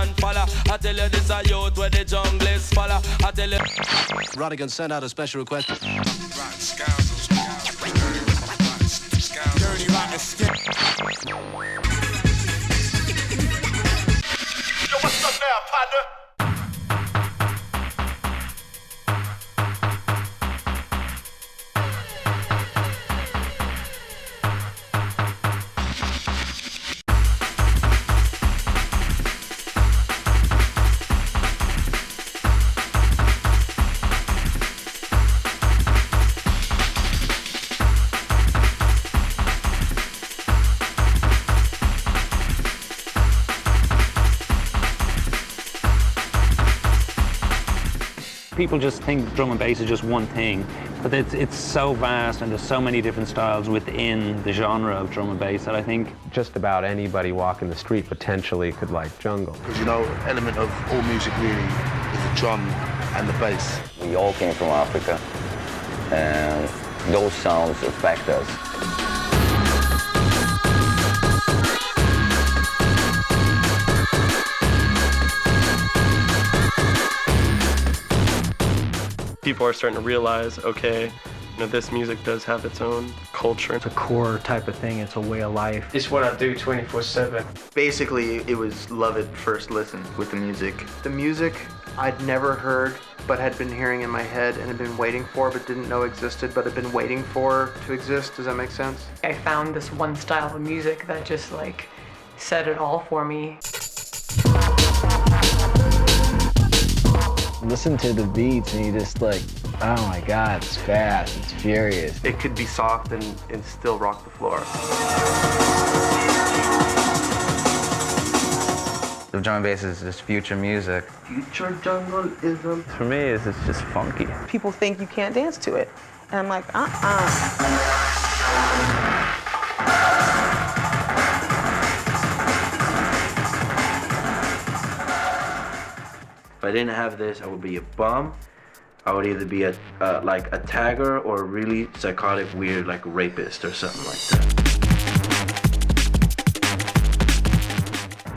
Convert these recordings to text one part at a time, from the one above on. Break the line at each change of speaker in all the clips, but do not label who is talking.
and follow. I tell you this a youth where the jungle is follow. I tell you.
Rodigan sent out a special request.
Rotten scoundrels. Dirty rotten scoundrels. Yo, what's up now, partner?
People just think drum and bass is just one thing, but it's so vast and there's so many different styles within the genre of drum and bass that I think
just about anybody walking the street potentially could like jungle.
Because you know, element of all music really is the drum and the bass.
We all came from Africa, and those sounds affect us.
People are starting to realize, okay, you know, this music does have its own culture.
It's a core type of thing, it's a way of life.
It's what I do 24/7.
Basically, it was love at first listen with the music. The music I'd never heard, but had been hearing in my head and had been waiting for, but didn't know existed, but had been waiting for to exist. Does that make sense?
I found this one style of music that just like said it all for me.
Listen to the beats and you just like, oh my God, it's fast, it's furious.
It could be soft and still rock the floor.
The drum and bass is just future music.
Future jungleism.
For me, it's just funky.
People think you can't dance to it. And I'm like,
If I didn't have this, I would be a bum. I would either be like a tagger or a really psychotic, weird, like rapist or something like that.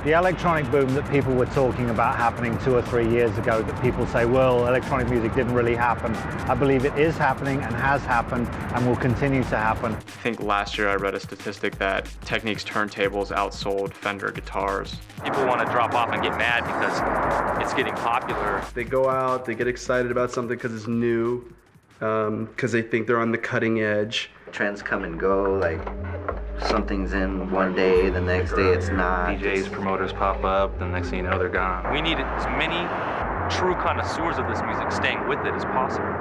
The electronic boom that people were talking about happening 2 or 3 years ago, that people say, well, electronic music didn't really happen. I believe it is happening and has happened and will continue to happen.
I think last year I read a statistic that Technique's turntables outsold Fender guitars.
People want to drop off and get mad because it's getting popular.
They go out, they get excited about something because it's new, because they think they're on the cutting edge.
Trends come and go, like something's in one day, the next day it's not.
DJs, promoters pop up, the next thing you know they're gone. We need as many true connoisseurs of this music staying with it as possible.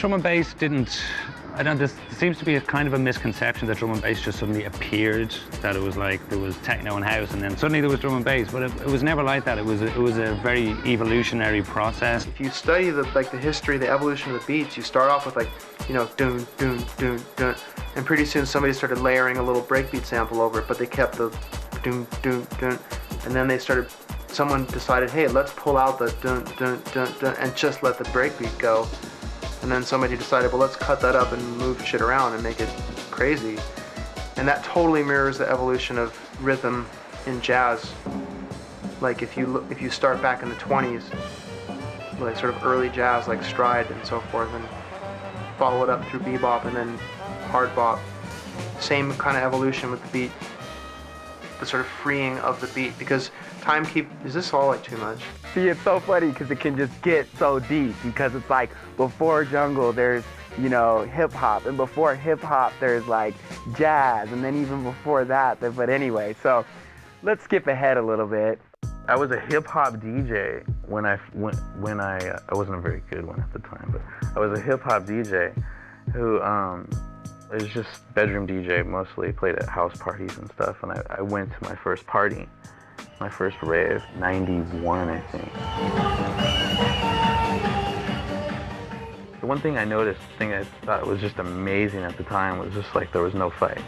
drum and bass didn't, I don't, there seems to be a kind of a misconception that drum and bass just suddenly appeared, that it was like there was techno and house and then suddenly there was drum and bass, but it was never like that. It was a very evolutionary process.
If you study the history, the evolution of the beats, you start off with like, you know, dun, dun, dun, dun, and pretty soon somebody started layering a little breakbeat sample over it, but they kept the dun, dun, dun, and then someone decided, hey, let's pull out the dun, dun, dun, dun, and just let the breakbeat go. And then somebody decided, well, let's cut that up and move shit around and make it crazy. And that totally mirrors the evolution of rhythm in jazz. Like if you start back in the 20s, like sort of early jazz, like stride and so forth, and follow it up through bebop and then hard bop. Same kind of evolution with the beat, the sort of freeing of the beat, because is this all like too much?
See, it's so funny because it can just get so deep, because it's like before jungle there's, you know, hip hop, and before hip hop there's like jazz, and then even before that, but anyway, so let's skip ahead a little bit.
I was a hip hop DJ when I wasn't a very good one at the time, but I was a hip hop DJ who it was just bedroom DJ mostly, played at house parties and stuff, and I went to my first party, my first rave, 91 I think. The one thing I noticed, the thing I thought was just amazing at the time was just like there was no fight.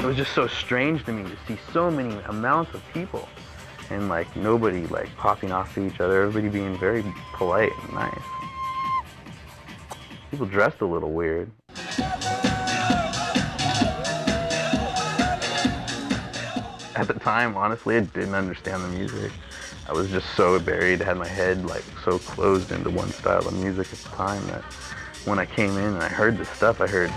It was just so strange to me to see so many amounts of people and like nobody like popping off to each other, everybody being very polite and nice. People dressed a little weird. At the time, honestly, I didn't understand the music. I was just so buried, had my head like so closed into one style of music at the time that when I came in and I heard this stuff, I heard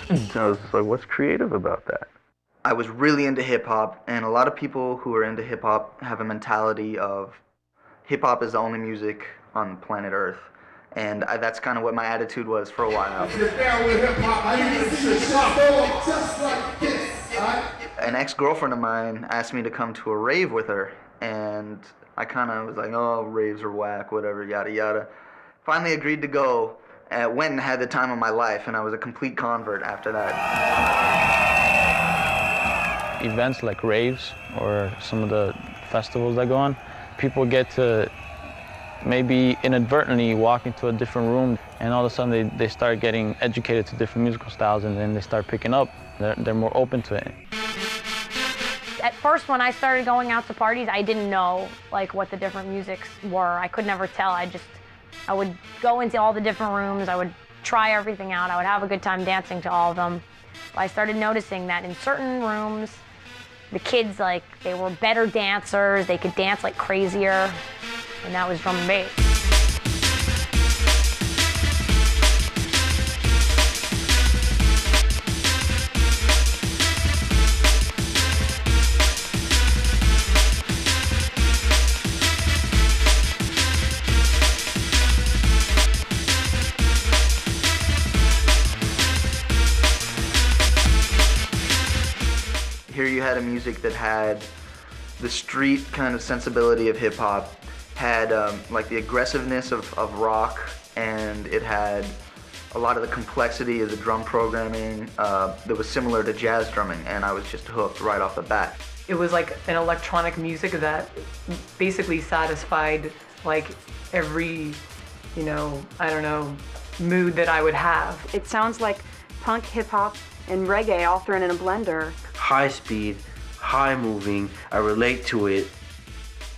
I was just like, what's creative about that?
I was really into hip-hop, and a lot of people who are into hip-hop have a mentality of hip-hop is the only music on planet Earth. And that's kind of what my attitude was for a while. An ex-girlfriend of mine asked me to come to a rave with her, and I kind of was like, oh, raves are whack, whatever, yada yada. Finally agreed to go, went and had the time of my life, and I was a complete convert after that.
Events like raves or some of the festivals that go on, people get to maybe inadvertently walk into a different room, and all of a sudden they start getting educated to different musical styles, and then they start picking up. They're more open to it.
At first, when I started going out to parties, I didn't know like what the different musics were. I could never tell. I would go into all the different rooms. I would try everything out. I would have a good time dancing to all of them. But I started noticing that in certain rooms, the kids, like, they were better dancers. They could dance like crazier. And that was drum and bass.
Here you had a music that had the street kind of sensibility of hip-hop, had like the aggressiveness of rock, and it had a lot of the complexity of the drum programming that was similar to jazz drumming, and I was just hooked right off the bat.
It was like an electronic music that basically satisfied like every, you know, I don't know, mood that I would have.
It sounds like punk, hip-hop, and reggae all thrown in a blender.
High speed, high moving, I relate to it.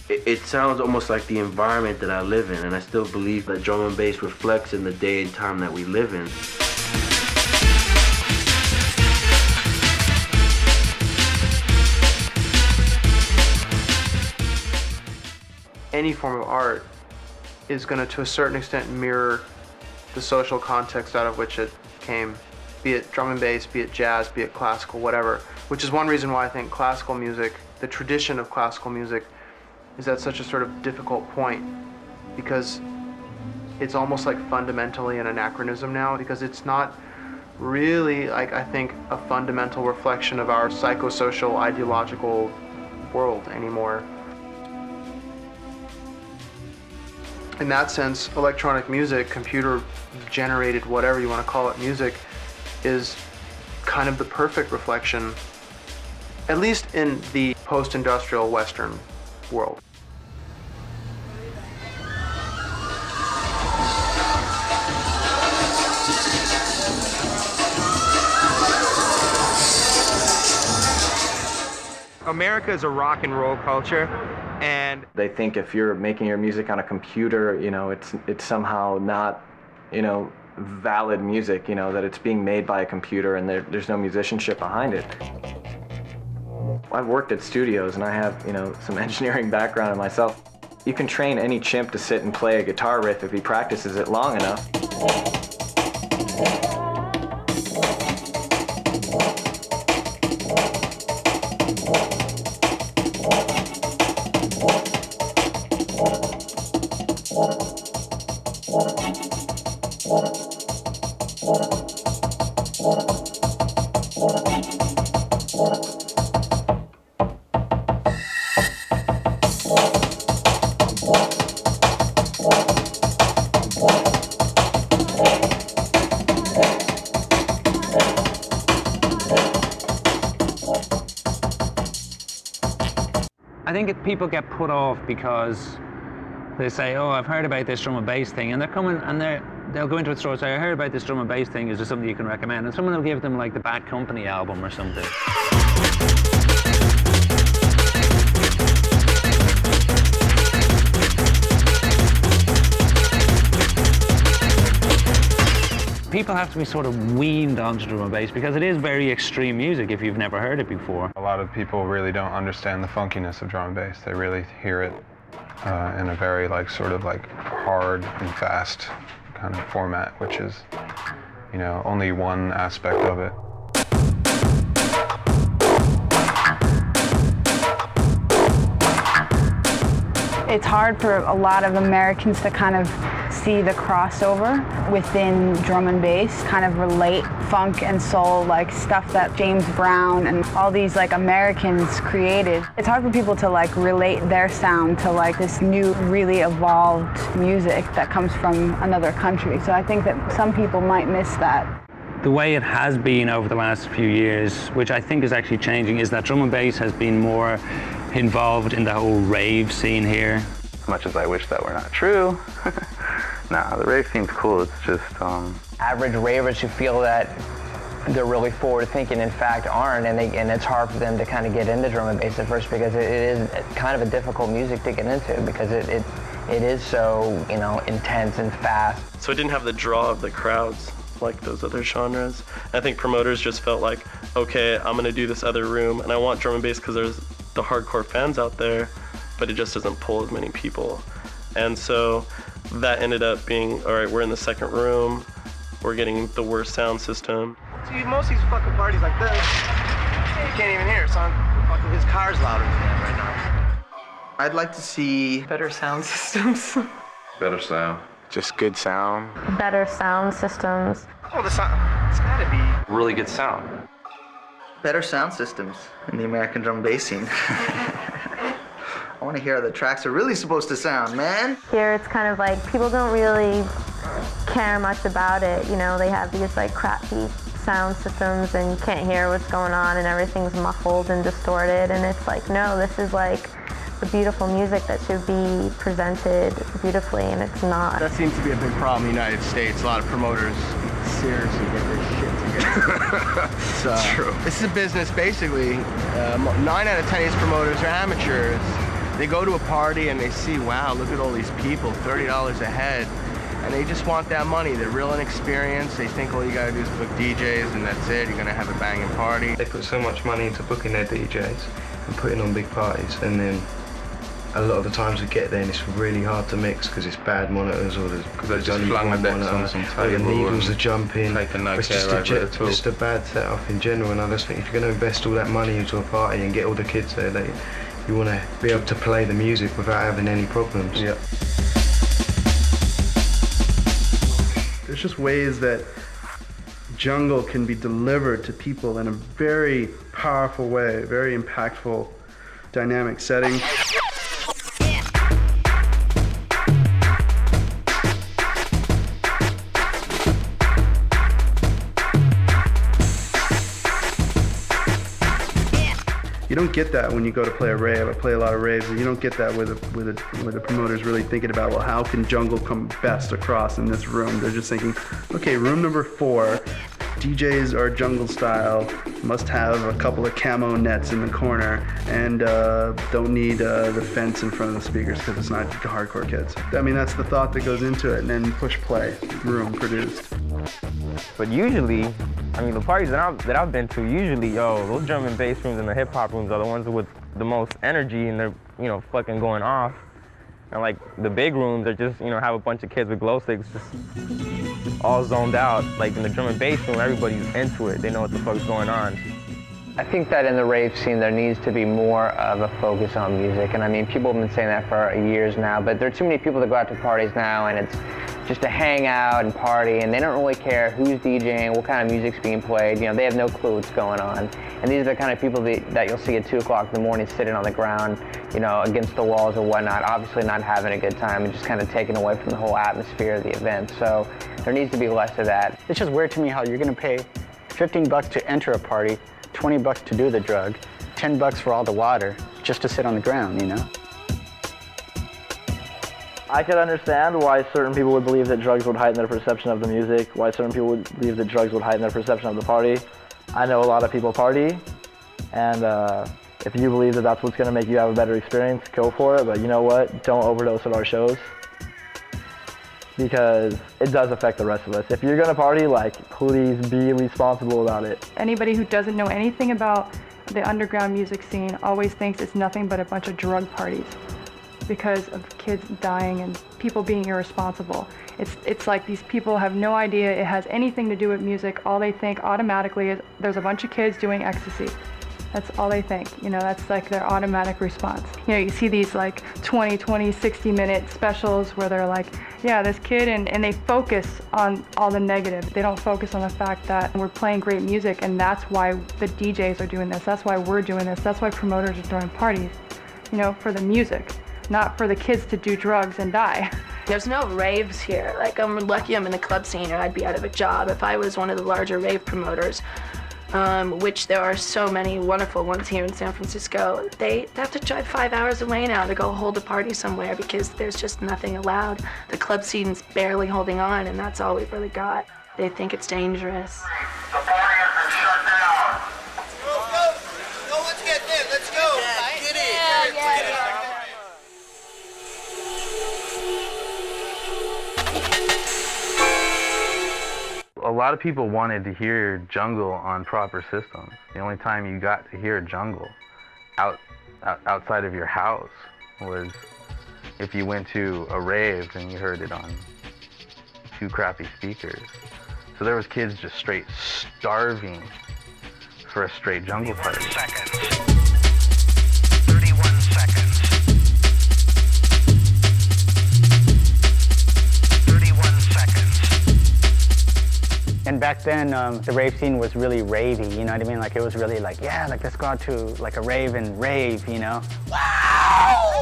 It sounds almost like the environment that I live in, and I still believe that drum and bass reflects in the day and time that we live in.
Any form of art is going to a certain extent, mirror the social context out of which it came, be it drum and bass, be it jazz, be it classical, whatever, which is one reason why I think classical music, the tradition of classical music, is at such a sort of difficult point, because it's almost like fundamentally an anachronism now, because it's not really, like, I think, a fundamental reflection of our psychosocial, ideological world anymore. In that sense, electronic music, computer-generated, whatever you want to call it, music, is kind of the perfect reflection, at least in the post-industrial Western world.
America is a rock and roll culture, and
they think if you're making your music on a computer, you know, it's somehow not, you know, valid music, you know, that it's being made by a computer and there's no musicianship behind it. I've worked at studios and I have, you know, some engineering background in myself. You can train any chimp to sit and play a guitar riff if he practices it long enough.
I think people get put off because they say, oh, I've heard about this drum and bass thing, and they're coming and they'll go into a store and say, I heard about this drum and bass thing, is there something you can recommend? And someone will give them like the Bad Company album or something. people have to be sort of weaned onto drum and bass because it is very extreme music if you've never heard it before.
A lot of people really don't understand the funkiness of drum and bass. They really hear it in a very sort of hard and fast kind of format, which is, you know, only one aspect of it.
It's hard for a lot of Americans to kind of see the crossover within drum and bass, kind of relate funk and soul, like stuff that James Brown and all these Americans created. It's hard for people to relate their sound to this new, really evolved music that comes from another country. So I think that some people might miss that.
The way it has been over the last few years, which I think is actually changing, is that drum and bass has been more involved in the whole rave scene here.
As much as I wish that were not true, nah, the rave scene's cool. It's just
average ravers who feel that they're really forward thinking, in fact, aren't, and it's hard for them to kind of get into drum and bass at first because it is kind of a difficult music to get into because it is so, you know, intense and fast.
So it didn't have the draw of the crowds like those other genres. I think promoters just felt like, okay, I'm gonna do this other room and I want drum and bass because there's the hardcore fans out there, but it just doesn't pull as many people. And so that ended up being, all right, we're in the second room, we're getting the worst sound system.
See, most of these fucking parties like this, you can't even hear it, son. Fucking his car's louder than that right now.
I'd like to see
better sound systems.
Better sound. Just good sound.
Better sound systems.
Oh, the sound, it's gotta be
really good sound.
better sound systems in the American drum and bass scene. I want to hear how the tracks are really supposed to sound, man.
Here it's kind of like people don't really care much about it. You know, they have these crappy sound systems and you can't hear what's going on and everything's muffled and distorted, and it's like, no, this is the beautiful music that should be presented beautifully, and it's not.
That seems to be a big problem in the United States. A lot of promoters seriously get their shit together. So, true. This is a business, basically. 9 out of 10 of these promoters are amateurs. They go to a party and they see, wow, look at all these people, $30 a head. And they just want that money. They're real inexperienced. They think all you gotta do is book DJs and that's it. You're gonna have a banging party.
They put so much money into booking their DJs and putting on big parties, and then a lot of the times we get there and it's really hard to mix because it's bad monitors or there's only one monitor, or the needles are jumping. It's just a bad setup in general, and I just think if you're going to invest all that money into a party and get all the kids there, you want to be able to play the music without having any problems.
Yeah. There's just ways that jungle can be delivered to people in a very powerful way, very impactful, dynamic setting. You don't get that when you go to play a rave. I play a lot of raves, and you don't get that where the promoters really thinking about, well, how can jungle come best across in this room? They're just thinking, okay, room number 4, DJs are jungle style, must have a couple of camo nets in the corner, and don't need the fence in front of the speakers because it's not hardcore kids. I mean, that's the thought that goes into it, and then push play, room produced.
But usually, I mean, the parties that I've been to, usually, those drum and bass rooms and the hip hop rooms are the ones with the most energy, and they're, fucking going off. And the big rooms are just, have a bunch of kids with glow sticks just all zoned out. Like in the drum and bass room, everybody's into it. They know what the fuck's going on.
I think that in the rave scene, there needs to be more of a focus on music. And I mean, people have been saying that for years now, but there are too many people that go out to parties now, and it's just to hang out and party, and they don't really care who's DJing, what kind of music's being played. They have no clue what's going on. And these are the kind of people that you'll see at 2 o'clock in the morning sitting on the ground, against the walls or whatnot, obviously not having a good time and just kind of taken away from the whole atmosphere of the event. So there needs to be less of that.
It's just weird to me how you're gonna pay $15 to enter a party, $20 to do the drug, $10 for all the water, just to sit on the ground,
I could understand why certain people would believe that drugs would heighten their perception of the music, why certain people would believe that drugs would heighten their perception of the party. I know a lot of people party, and if you believe that that's what's going to make you have a better experience, go for it, but you know what? Don't overdose at our shows. because it does affect the rest of us. If you're gonna party, like, please be responsible about it.
Anybody who doesn't know anything about the underground music scene always thinks it's nothing but a bunch of drug parties because of kids dying and people being irresponsible. It's like these people have no idea it has anything to do with music. All they think automatically is there's a bunch of kids doing ecstasy. That's all they think, you know, that's like their automatic response. You know, you see these like 20, 60-minute specials where they're like, yeah, this kid, and they focus on all the negative. They don't focus on the fact that we're playing great music, and that's why the DJs are doing this, that's why we're doing this, that's why promoters are throwing parties, you know, for the music, not for the kids to do drugs and die.
There's no raves here. Like, I'm lucky I'm in the club scene or I'd be out of a job if I was one of the larger rave promoters. Which there are so many wonderful ones here in San Francisco. They have to drive 5 hours away now to go hold a party somewhere because there's just nothing allowed. The club scene's barely holding on, and that's all we've really got. They think it's dangerous.
The party has been shut down. Go, let's get in, let's go. Yeah, get in. Get in.
A lot of people wanted to hear jungle on proper systems. The only time you got to hear jungle outside of your house was if you went to a rave and you heard it on 2 crappy speakers. So there was kids just straight starving for a straight jungle party.
31 seconds. 31 seconds.
And back then, the rave scene was really ravey, you know what I mean? Like, it was really like, yeah, like, let's go out to like a rave and rave, you know? Wow!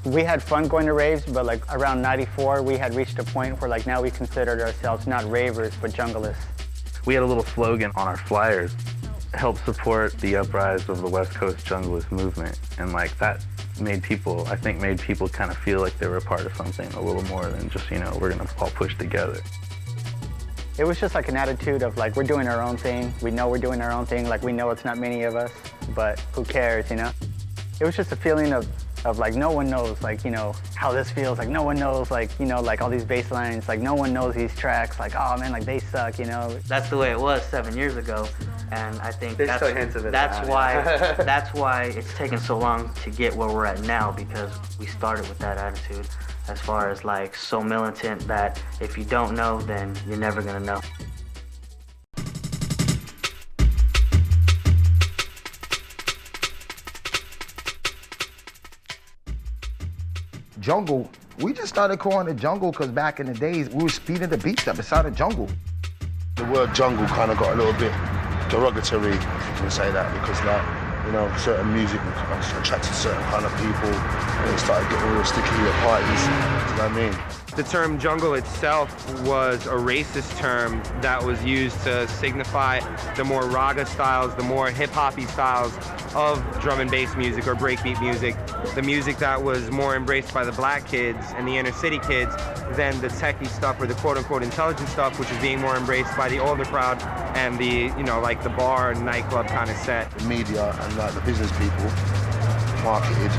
We had fun going to raves, but like around 94, we had reached a point where like now we considered ourselves not ravers, but junglists.
We had a little slogan on our flyers, help support the uprise of the West Coast junglist movement. And like that made people kind of feel like they were a part of something a little more than just, you know, we're gonna all push together.
It was just like an attitude of like, we're doing our own thing. We know we're doing our own thing. Like, we know it's not many of us, but who cares, you know? It was just a feeling of like, no one knows, like, you know, how this feels. Like, no one knows, like, you know, like all these bass lines. Like, no one knows these tracks. Like, oh man, like they suck, you know?
That's the way it was 7 years ago. And I think
There's still hints of it
that's
now,
why
yeah.
that's why it's taken so long to get where we're at now, because we started with that attitude. As far as like so militant that if you don't know, then you're never gonna know.
Jungle, we just started calling it jungle because back in the days, we were speeding the beats up inside of jungle.
The word jungle kind of got a little bit derogatory, you can say that, because like, you know, certain music attracted certain kind of people, and it started getting real sticky at parties, you know what I mean?
The term jungle itself was a racist term that was used to signify the more raga styles, the more hip-hoppy styles of drum and bass music or breakbeat music, the music that was more embraced by the black kids and the inner city kids than the techie stuff or the quote-unquote intelligent stuff, which is being more embraced by the older crowd and the, you know, like the bar and nightclub kind of set.
The media and like the business people marketed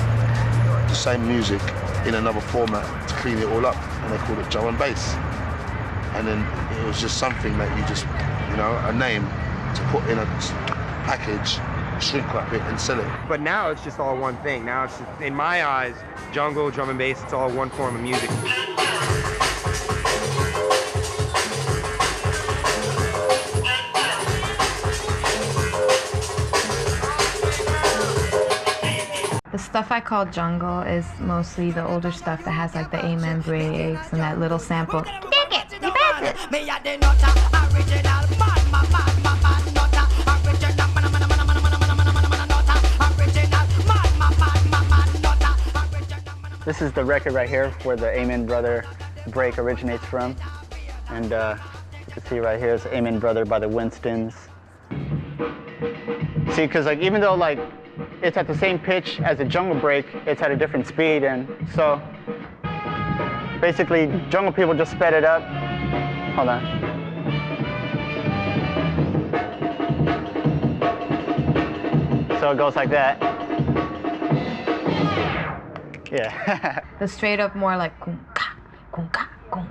the same music in another format to clean it all up, and they called it drum and bass. And then it was just something that you just, you know, a name to put in a package, shrink wrap it and sell it.
But now it's just all one thing. Now it's just, in my eyes, jungle, drum and bass, it's all one form of music.
The stuff I call jungle is mostly the older stuff that has like the amen breaks and that little sample. Dig it, you bet it.
This is the record right here where the Amen Brother break originates from. And you can see right here is Amen Brother by the Winstons. See, because like even though like it's at the same pitch as a jungle break, it's at a different speed, and so basically jungle people just sped it up. Hold on. So it goes like that. Yeah.
The straight up more like kunka, kunka, kunka.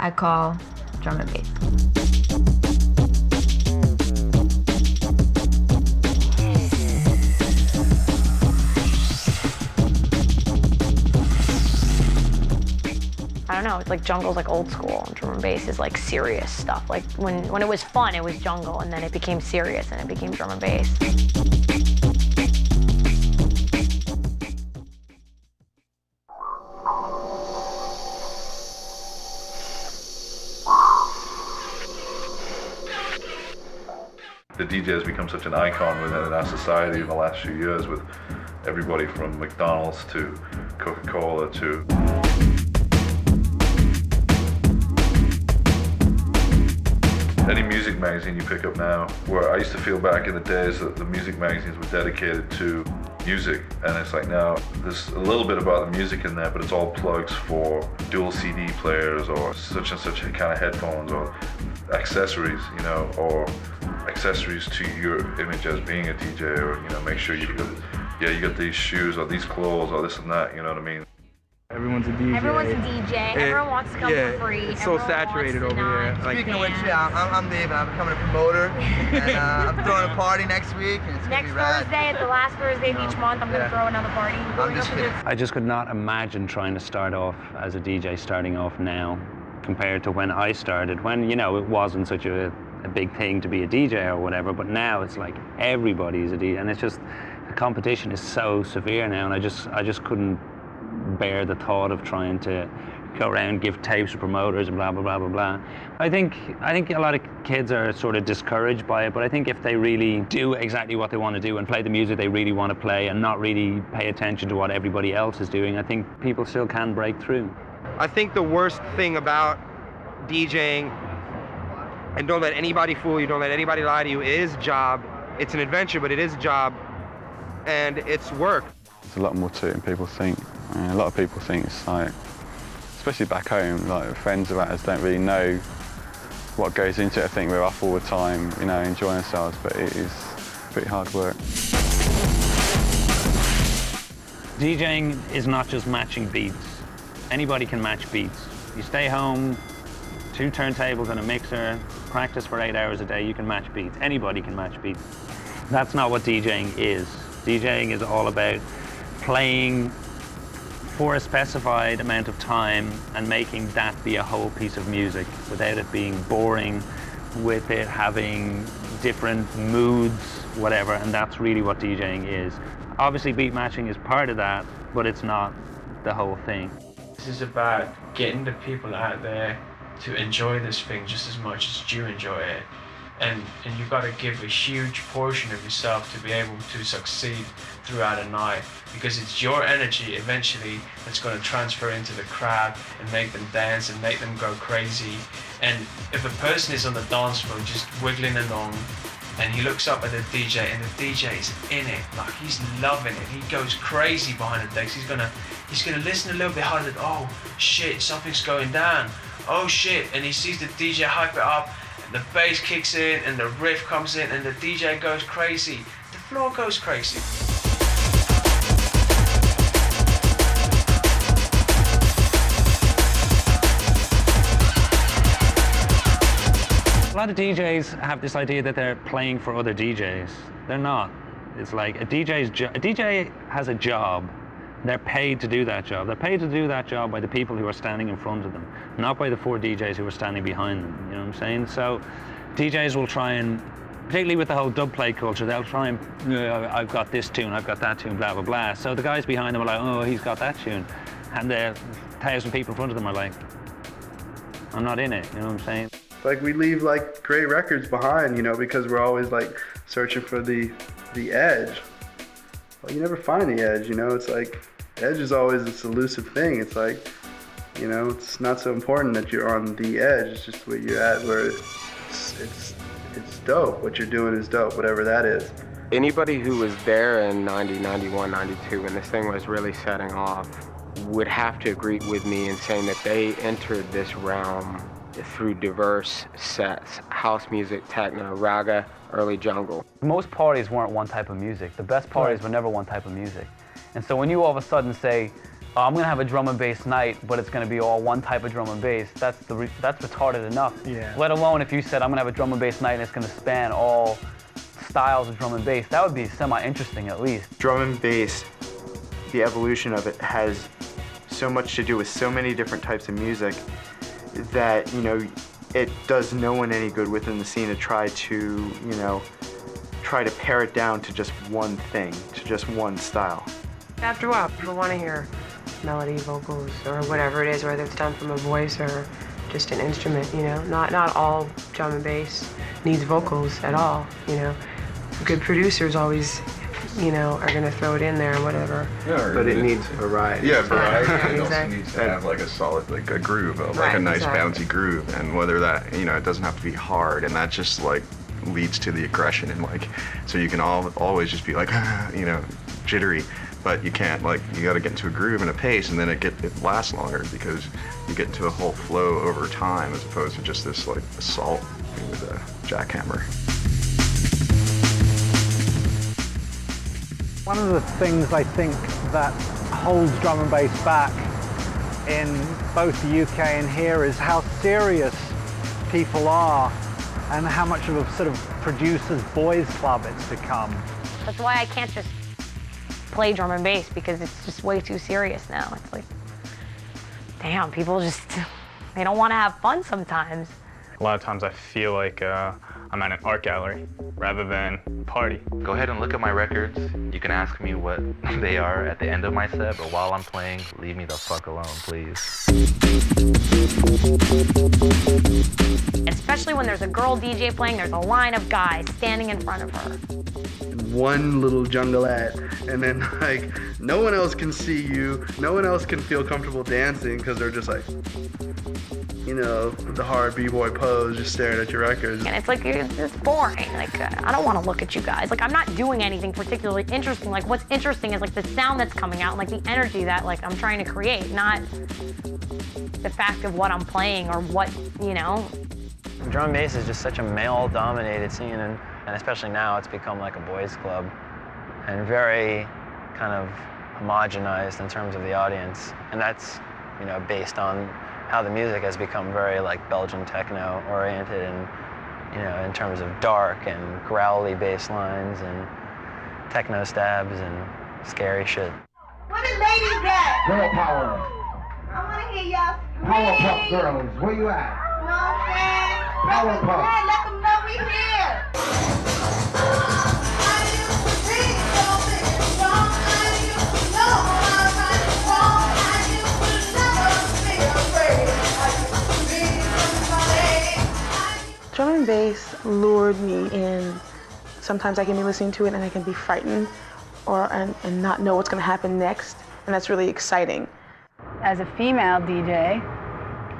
I call drum and bass.
I don't know, it's like jungle's like old school, and drum and bass is like serious stuff. Like when it was fun, it was jungle, and then it became serious, and it became drum and bass.
The DJ has become such an icon within our society in the last few years, with everybody from McDonald's to Coca-Cola to any music magazine you pick up now. Where I used to feel back in the days that the music magazines were dedicated to music, and it's like now there's a little bit about the music in there, but it's all plugs for dual CD players or such and such kind of headphones or accessories, you know, or accessories to your image as being a DJ, or, you know, make sure you got these shoes or these clothes or this and that, you know what I mean?
Everyone's a DJ.
Everyone's a DJ. Everyone wants to come for free.
It's so saturated over here.
Speaking of which, yeah, I'm Dave, and I'm becoming a promoter, and I'm throwing a party next week, and it's
Next
gonna be rad.
Thursday, at the last Thursday of each month, I'm going to throw another party.
I'm just kidding.
I just could not imagine trying to start off as a DJ starting off now compared to when I started, when, you know, it wasn't such a big thing to be a DJ or whatever, but now it's like everybody's a DJ, and it's just, the competition is so severe now, and I just couldn't bear the thought of trying to go around, give tapes to promoters and blah, blah, blah, blah, blah. I think a lot of kids are sort of discouraged by it, but I think if they really do exactly what they want to do and play the music they really want to play and not really pay attention to what everybody else is doing, I think people still can break through.
I think the worst thing about DJing, and don't let anybody fool you, don't let anybody lie to you, it is a job. It's an adventure, but it is a job, and it's work.
There's a lot more to it than people think. I mean, a lot of people think it's like, especially back home, like friends of ours don't really know what goes into it. I think we're off all the time, you know, enjoying ourselves, but it is pretty hard work.
DJing is not just matching beats. Anybody can match beats. You stay home, 2 turntables and a mixer, practice for 8 hours a day, you can match beats. Anybody can match beats. That's not what DJing is. DJing is all about playing for a specified amount of time and making that be a whole piece of music without it being boring, with it having different moods, whatever, and that's really what DJing is. Obviously beat matching is part of that, but it's not the whole thing.
This is about getting the people out there to enjoy this thing just as much as you enjoy it. And you've got to give a huge portion of yourself to be able to succeed throughout a night, because it's your energy eventually that's going to transfer into the crowd and make them dance and make them go crazy. And if a person is on the dance floor just wiggling along and he looks up at the DJ and the DJ is in it, like he's loving it, he goes crazy behind the decks, he's gonna listen a little bit harder. Oh shit, something's going down, oh shit, and he sees the DJ hype it up, the bass kicks in and the riff comes in and the DJ goes crazy. The floor goes crazy.
A lot of DJs have this idea that they're playing for other DJs. They're not. It's like a DJ has a job. They're paid to do that job. They're paid to do that job by the people who are standing in front of them, not by the 4 DJs who are standing behind them, you know what I'm saying? So DJs will try and, particularly with the whole dub plate culture, they'll try and, I've got this tune, I've got that tune, blah, blah, blah. So the guys behind them are like, oh, he's got that tune. And the 1,000 people in front of them are like, I'm not in it, you know what I'm saying?
Like, we leave like great records behind, you know, because we're always like searching for the edge. Well, you never find the edge, you know. It's like, edge is always this elusive thing. It's like, you know, it's not so important that you're on the edge. It's just where you're at, where it's dope. What you're doing is dope, whatever that is.
Anybody who was there in 90, 91, 92, when this thing was really setting off, would have to agree with me in saying that they entered this realm through diverse sets: house music, techno, raga, early jungle.
Most parties weren't one type of music. The best parties were never one type of music. And so when you all of a sudden say,
oh, I'm gonna have a drum and bass night, but it's gonna be all one type of drum and bass. That's retarded enough.
Yeah.
Let alone if you said I'm gonna have a drum and bass night and it's gonna span all styles of drum and bass. That would be semi-interesting at least.
Drum and bass, the evolution of it has so much to do with so many different types of music that, you know, it does no one any good within the scene to try to, you know, try to pare it down to just one thing, to just one style.
After a while, people want to hear melody, vocals, or whatever it is, whether it's done from a voice or just an instrument, you know. Not all drum and bass needs vocals at all, you know. Good producers always, you know, are gonna throw it in there and whatever.
Yeah, but it needs variety.
Yeah, variety. It also
Exactly.
needs to have like a solid, like a groove, like
Right,
a nice
exactly.
bouncy groove, and whether that, you know, it doesn't have to be hard, and that just like leads to the aggression, and like, so you can always just be like, you know, jittery, but you can't, like, you got to get into a groove and a pace, and then it lasts longer because you get into a whole flow over time as opposed to just this like assault with a jackhammer.
One of the things I think that holds drum and bass back in both the UK and here is how serious people are and how much of a sort of producer's boys club it's become.
That's why I can't just play drum and bass, because it's just way too serious now. It's like, damn, people just, they don't want to have fun sometimes.
A lot of times I feel like I'm at an art gallery rather than party.
Go ahead and look at my records. You can ask me what they are at the end of my set, but while I'm playing, leave me the fuck alone, please.
Especially when there's a girl DJ playing, there's a line of guys standing in front of her.
One little jungleette, and then like no one else can see you, no one else can feel comfortable dancing because they're just like, you know, the hard b-boy pose, just staring at your records.
And it's like, it's boring. Like, I don't want to look at you guys. Like, I'm not doing anything particularly interesting. Like, what's interesting is like the sound that's coming out, and like the energy that like I'm trying to create, not the fact of what I'm playing or what, you know.
Drum and bass is just such a male-dominated scene, and especially now it's become like a boys' club, and very kind of homogenized in terms of the audience. And that's, you know, based on how the music has become very like Belgian techno oriented, and, you know, in terms of dark and growly bass lines and techno stabs and scary shit.
What the ladies got?
Girl power.
I want to hear y'all scream.
Powerpuff Girls, where you at?
You know what I'm saying?
Powerpuff.
Let them know we here.
Drum and bass lured me in. Sometimes I can be listening to it and I can be frightened and not know what's going to happen next, and that's really exciting.
As a female DJ,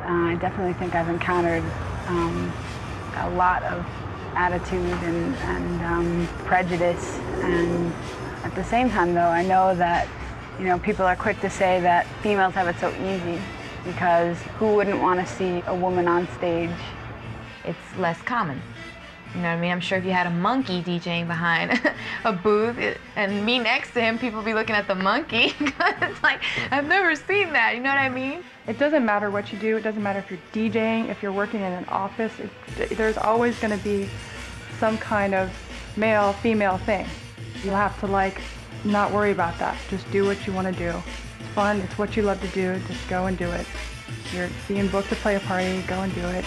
I definitely think I've encountered a lot of attitude and prejudice, and at the same time though, I know that, you know, people are quick to say that females have it so easy, because who wouldn't want to see a woman on stage?
It's less common. You know what I mean? I'm sure if you had a monkey DJing behind a booth and me next to him, people would be looking at the monkey. It's like, I've never seen that, you know what I mean?
It doesn't matter what you do. It doesn't matter if you're DJing, if you're working in an office. There's always going to be some kind of male-female thing. You have to like not worry about that. Just do what you want to do. It's fun. It's what you love to do. Just go and do it. You're being booked to play a party. Go and do it.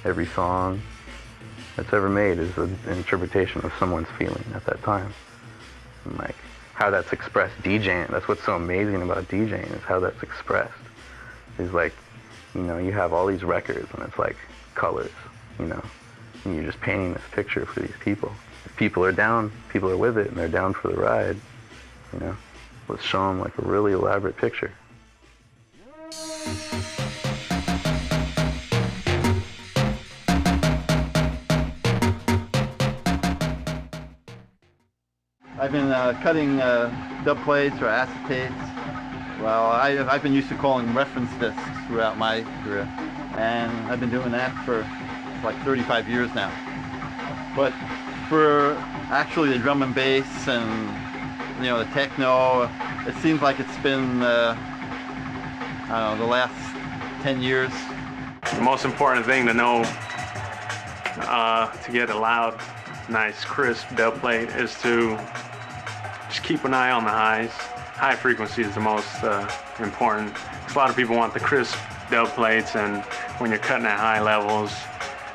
Every song that's ever made is an interpretation of someone's feeling at that time. And like how that's expressed DJing, that's what's so amazing about DJing, is how that's expressed. Is like, you know, you have all these records and it's like colors, you know, and you're just painting this picture for these people. If people are down, people are with it, and they're down for the ride, you know. Let's show them like a really elaborate picture.
I've been cutting dub plates or acetates. Well, I've been used to calling them reference discs throughout my career. and I've been doing that for like 35 years now. But for actually the drum and bass and the techno, it seems like it's been I don't know, the last 10 years.
The most important thing to know to get a loud, nice, crisp dub plate is to just keep an eye on the highs. High frequency is the most important. A lot of people want the crisp dub plates, and when you're cutting at high levels,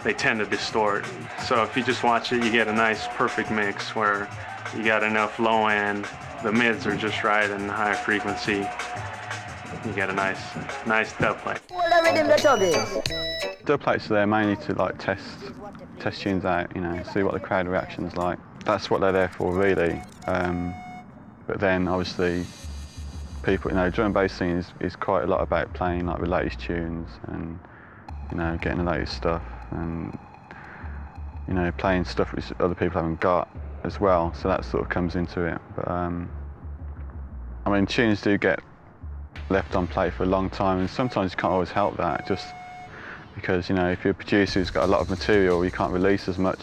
they tend to distort. So if you just watch it, you get a nice, perfect mix where you got enough low end, the mids are just right, and the high frequency, you get a nice dub plate.
Dub plates are there mainly to like test tunes out, see what the crowd reaction's like. That's what they're there for, really. But then obviously people, drum and bass scene is quite a lot about playing like the latest tunes and getting the latest stuff and playing stuff which other people haven't got as well. So that sort of comes into it. But I mean, tunes do get left on play for a long time, and sometimes you can't always help that, just because if you're a producer who's got a lot of material, you can't release as much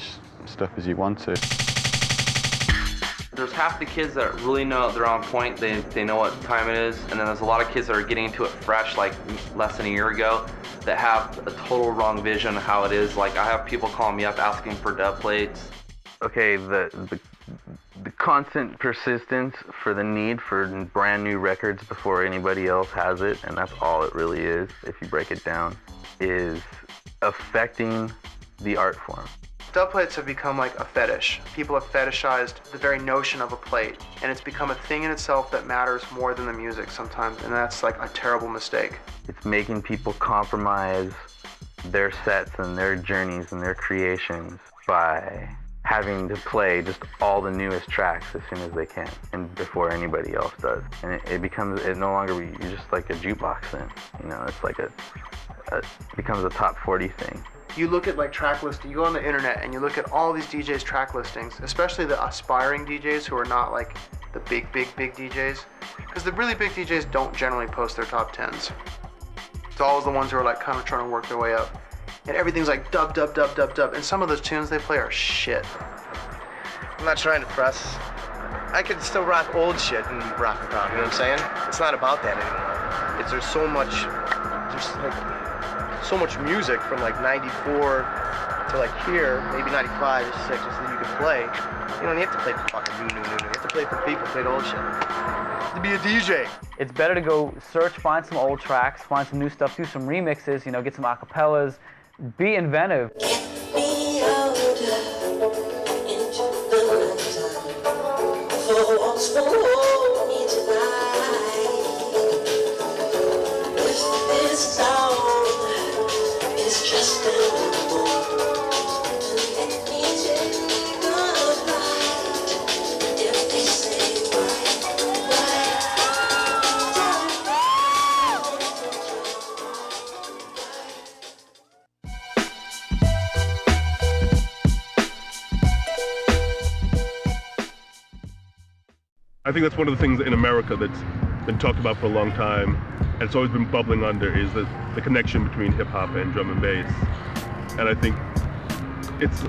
stuff as you want to.
There's half the kids that really know they're on point, they know what time it is, and then there's a lot of kids that are getting into it fresh, like less than a year ago, that have a total wrong vision of how it is. Like, I have people calling me up asking for dub plates.
Okay, the constant persistence for the need for brand new records before anybody else has it, and that's all it really is, if you break it down, is affecting the art form.
Dub plates have become like a fetish. People have fetishized the very notion of a plate, and it's become a thing in itself that matters more than the music sometimes, and that's like a terrible mistake.
It's making people compromise their sets and their journeys and their creations by having to play just all the newest tracks as soon as they can and before anybody else does. And it no longer, you're just like a jukebox then. It's like it becomes a top 40 thing.
You look at like track listing, you go on the internet and you look at all these DJs' track listings, especially the aspiring DJs who are not like the big DJs, because the really big DJs don't generally post their top 10s. It's always the ones who are like kind of trying to work their way up. And everything's like dub, dub, dub, dub, dub, and some of those tunes they play are shit.
I'm not trying to press. I could still rock old shit and rock it out, you know what I'm saying? It's not about that anymore. There's so much, just like, so much music from like 94 to like here, maybe 95 or 6, so that you can play. You don't have to play fucking new. You have to play for people, play the old shit. To be a DJ.
It's better to go search, find some old tracks, find some new stuff, do some remixes, get some acapellas, be inventive.
I think that's one of the things in America that's been talked about for a long time, and it's always been bubbling under, is the connection between hip hop and drum and bass. And I think it's,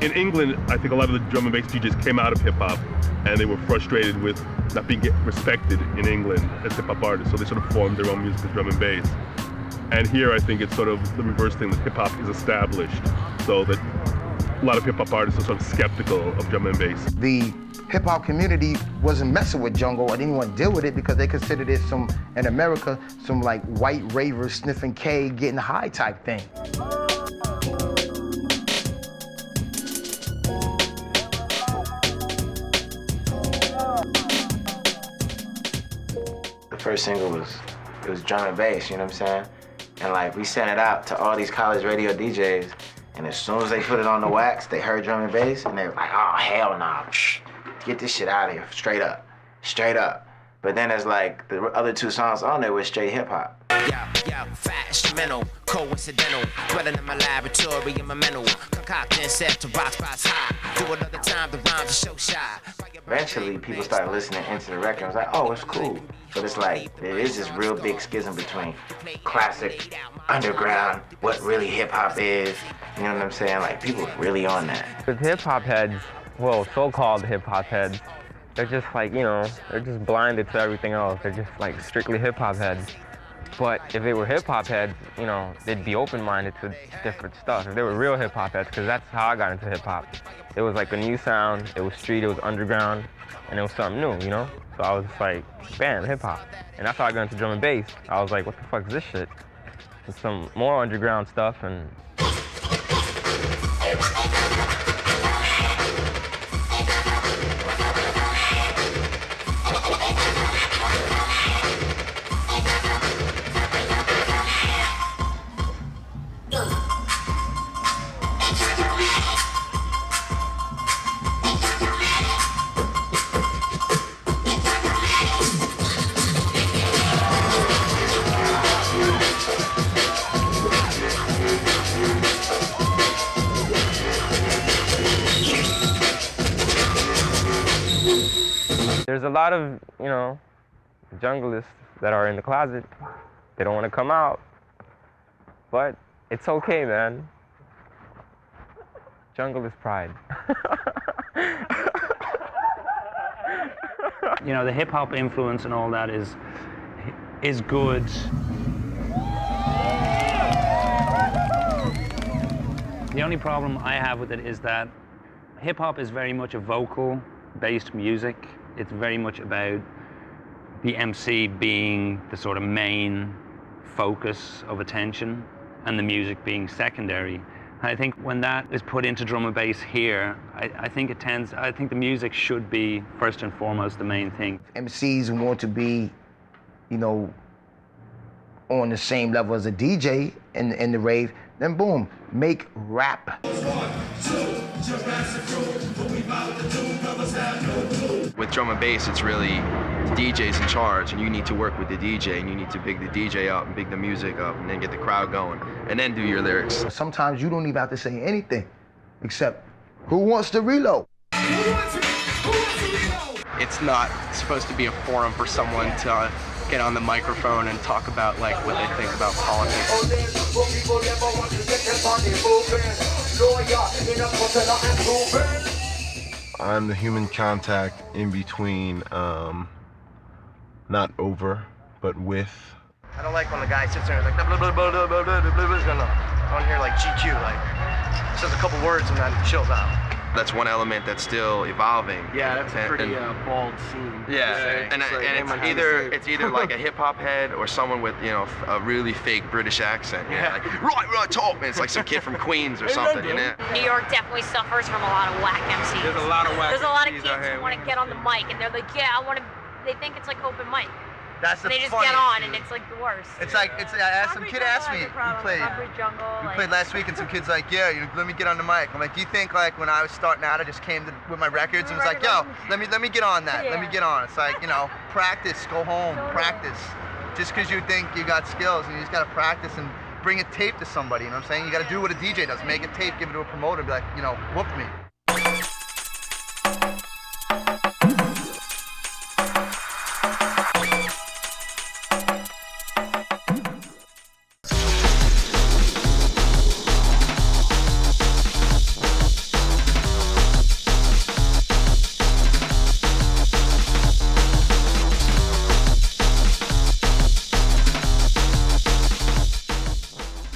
in England, I think a lot of the drum and bass DJs came out of hip hop and they were frustrated with not being respected in England as hip hop artists, so they sort of formed their own music as drum and bass. And here I think it's sort of the reverse thing, that hip hop is established, so that a lot of hip hop artists are sort of skeptical of drum and bass.
The hip hop community wasn't messing with jungle or didn't want to deal with it because they considered it in America, some like white ravers sniffing K, getting high type thing.
The first single was drum and bass, you know what I'm saying? And like we sent it out to all these college radio DJs, and as soon as they put it on the wax, they heard drum and bass, and they were like, oh, hell no, get this shit out of here, straight up. But then it's like the other two songs on there was straight hip hop.
Yeah, fast, mental,
coincidental. Dwelling in my laboratory in my mental, concocting set to rock spots high. Do another time, the rhymes are so shy.
Eventually, people started listening into the record. I was like, oh, it's cool. But it's like, there is this real big schism between classic, underground, what really hip-hop is. You know what I'm saying? Like, people really on that.
With hip-hop heads, well, so-called hip-hop heads, they're just like, you know, they're just blinded to everything else. They're just like strictly hip-hop heads. But if they were hip-hop heads, you know, they'd be open-minded to different stuff. If they were real hip-hop heads, because that's how I got into hip-hop. It was like a new sound, it was street, it was underground, and it was something new, you know? So I was just like, bam, hip-hop. And that's how I got into drum and bass. I was like, what the fuck is this shit? And some more underground stuff, and there's a lot of, you know, junglists that are in the closet. They don't want to come out. But it's okay, man. Jungle is pride.
You know, the hip-hop influence and all that is good. The only problem I have with it is that hip-hop is very much a vocal-based music. It's very much about the MC being the sort of main focus of attention and the music being secondary. And I think when that is put into drum and bass here, I think the music should be first and foremost the main thing.
MCs want to be, you know, on the same level as a DJ in the rave, then boom, make rap.
With drum and bass, it's really DJ's in charge, and you need to work with the DJ, and you need to big the DJ up and big the music up, and then get the crowd going, and then do your lyrics.
Sometimes you don't even have to say anything, except, who wants to reload?
It's not supposed to be a forum for someone to get on the microphone and talk about like what they think about politics.
I'm the human contact in between, not over, but with.
I don't like when the guy sits there and is like, blah, blah, blah, blah, blah, blah, blah, blah, blah. I want to hear like GQ, like, says a couple words and then chills out.
That's one element that's still evolving.
Yeah, that's a pretty bald scene.
Yeah, and it's either like a hip hop head or someone with, you know, a really fake British accent. You know, like, right, talk, man. It's like some kid from Queens or something, you know?
New York definitely suffers from a lot of whack MCs.
There's a lot of whack
There's a lot of
MCs
kids
out here,
who want to get on the mic and they're like, yeah, I want to. They think it's like open mic.
That's the
They just
funniest
get on
shit.
and it's like the worst.
It's like, some kid asked me, we played last week and some kid's like, yeah, let me get on the mic. I'm like, do you think like when I was starting out, I just came with my records and was like, yo, let me get on that, let me get on. It's like, you know, practice, go home, practice. Just because you think you got skills and you just gotta practice and bring a tape to somebody, you know what I'm saying? You gotta do what a DJ does, make a tape, give it to a promoter, be like, you know, whoop me.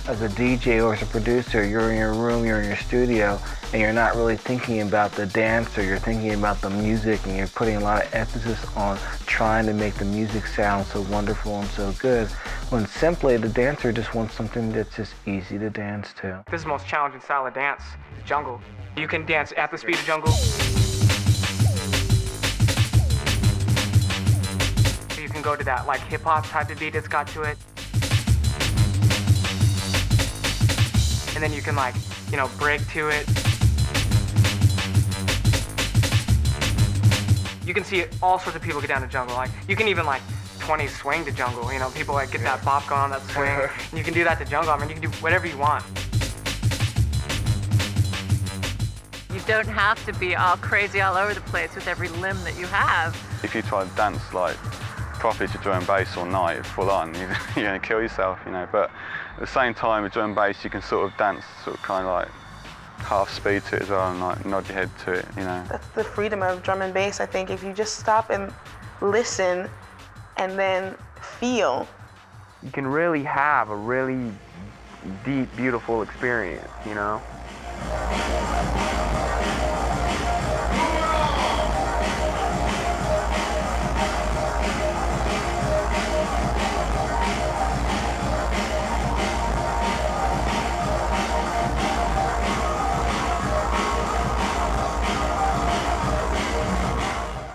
As a DJ or as a producer, you're in your room, you're in your studio, and you're not really thinking about the dancer, you're thinking about the music, and you're putting a lot of emphasis on trying to make the music sound so wonderful and so good, when simply the dancer just wants something that's just easy to dance to.
This is the most challenging style of dance, the jungle. You can dance at the speed of jungle. You can go to that like hip hop type of beat it's got to it. And then you can like, you know, break to it. You can see all sorts of people get down to jungle. Like, you can even like 20s swing to jungle. You know, people like get that bop going on that swing. And you can do that to jungle. I mean, you can do whatever you want.
You don't have to be all crazy all over the place with every limb that you have.
If you try to dance like properly to drum and bass all night, full on, you're going to kill yourself, you know. But at the same time with drum and bass, you can sort of dance sort of kind of like half speed to it as well and like nod your head to it, you know.
That's the freedom of drum and bass, I think. If you just stop and listen and then feel.
You can really have a really deep, beautiful experience, you know?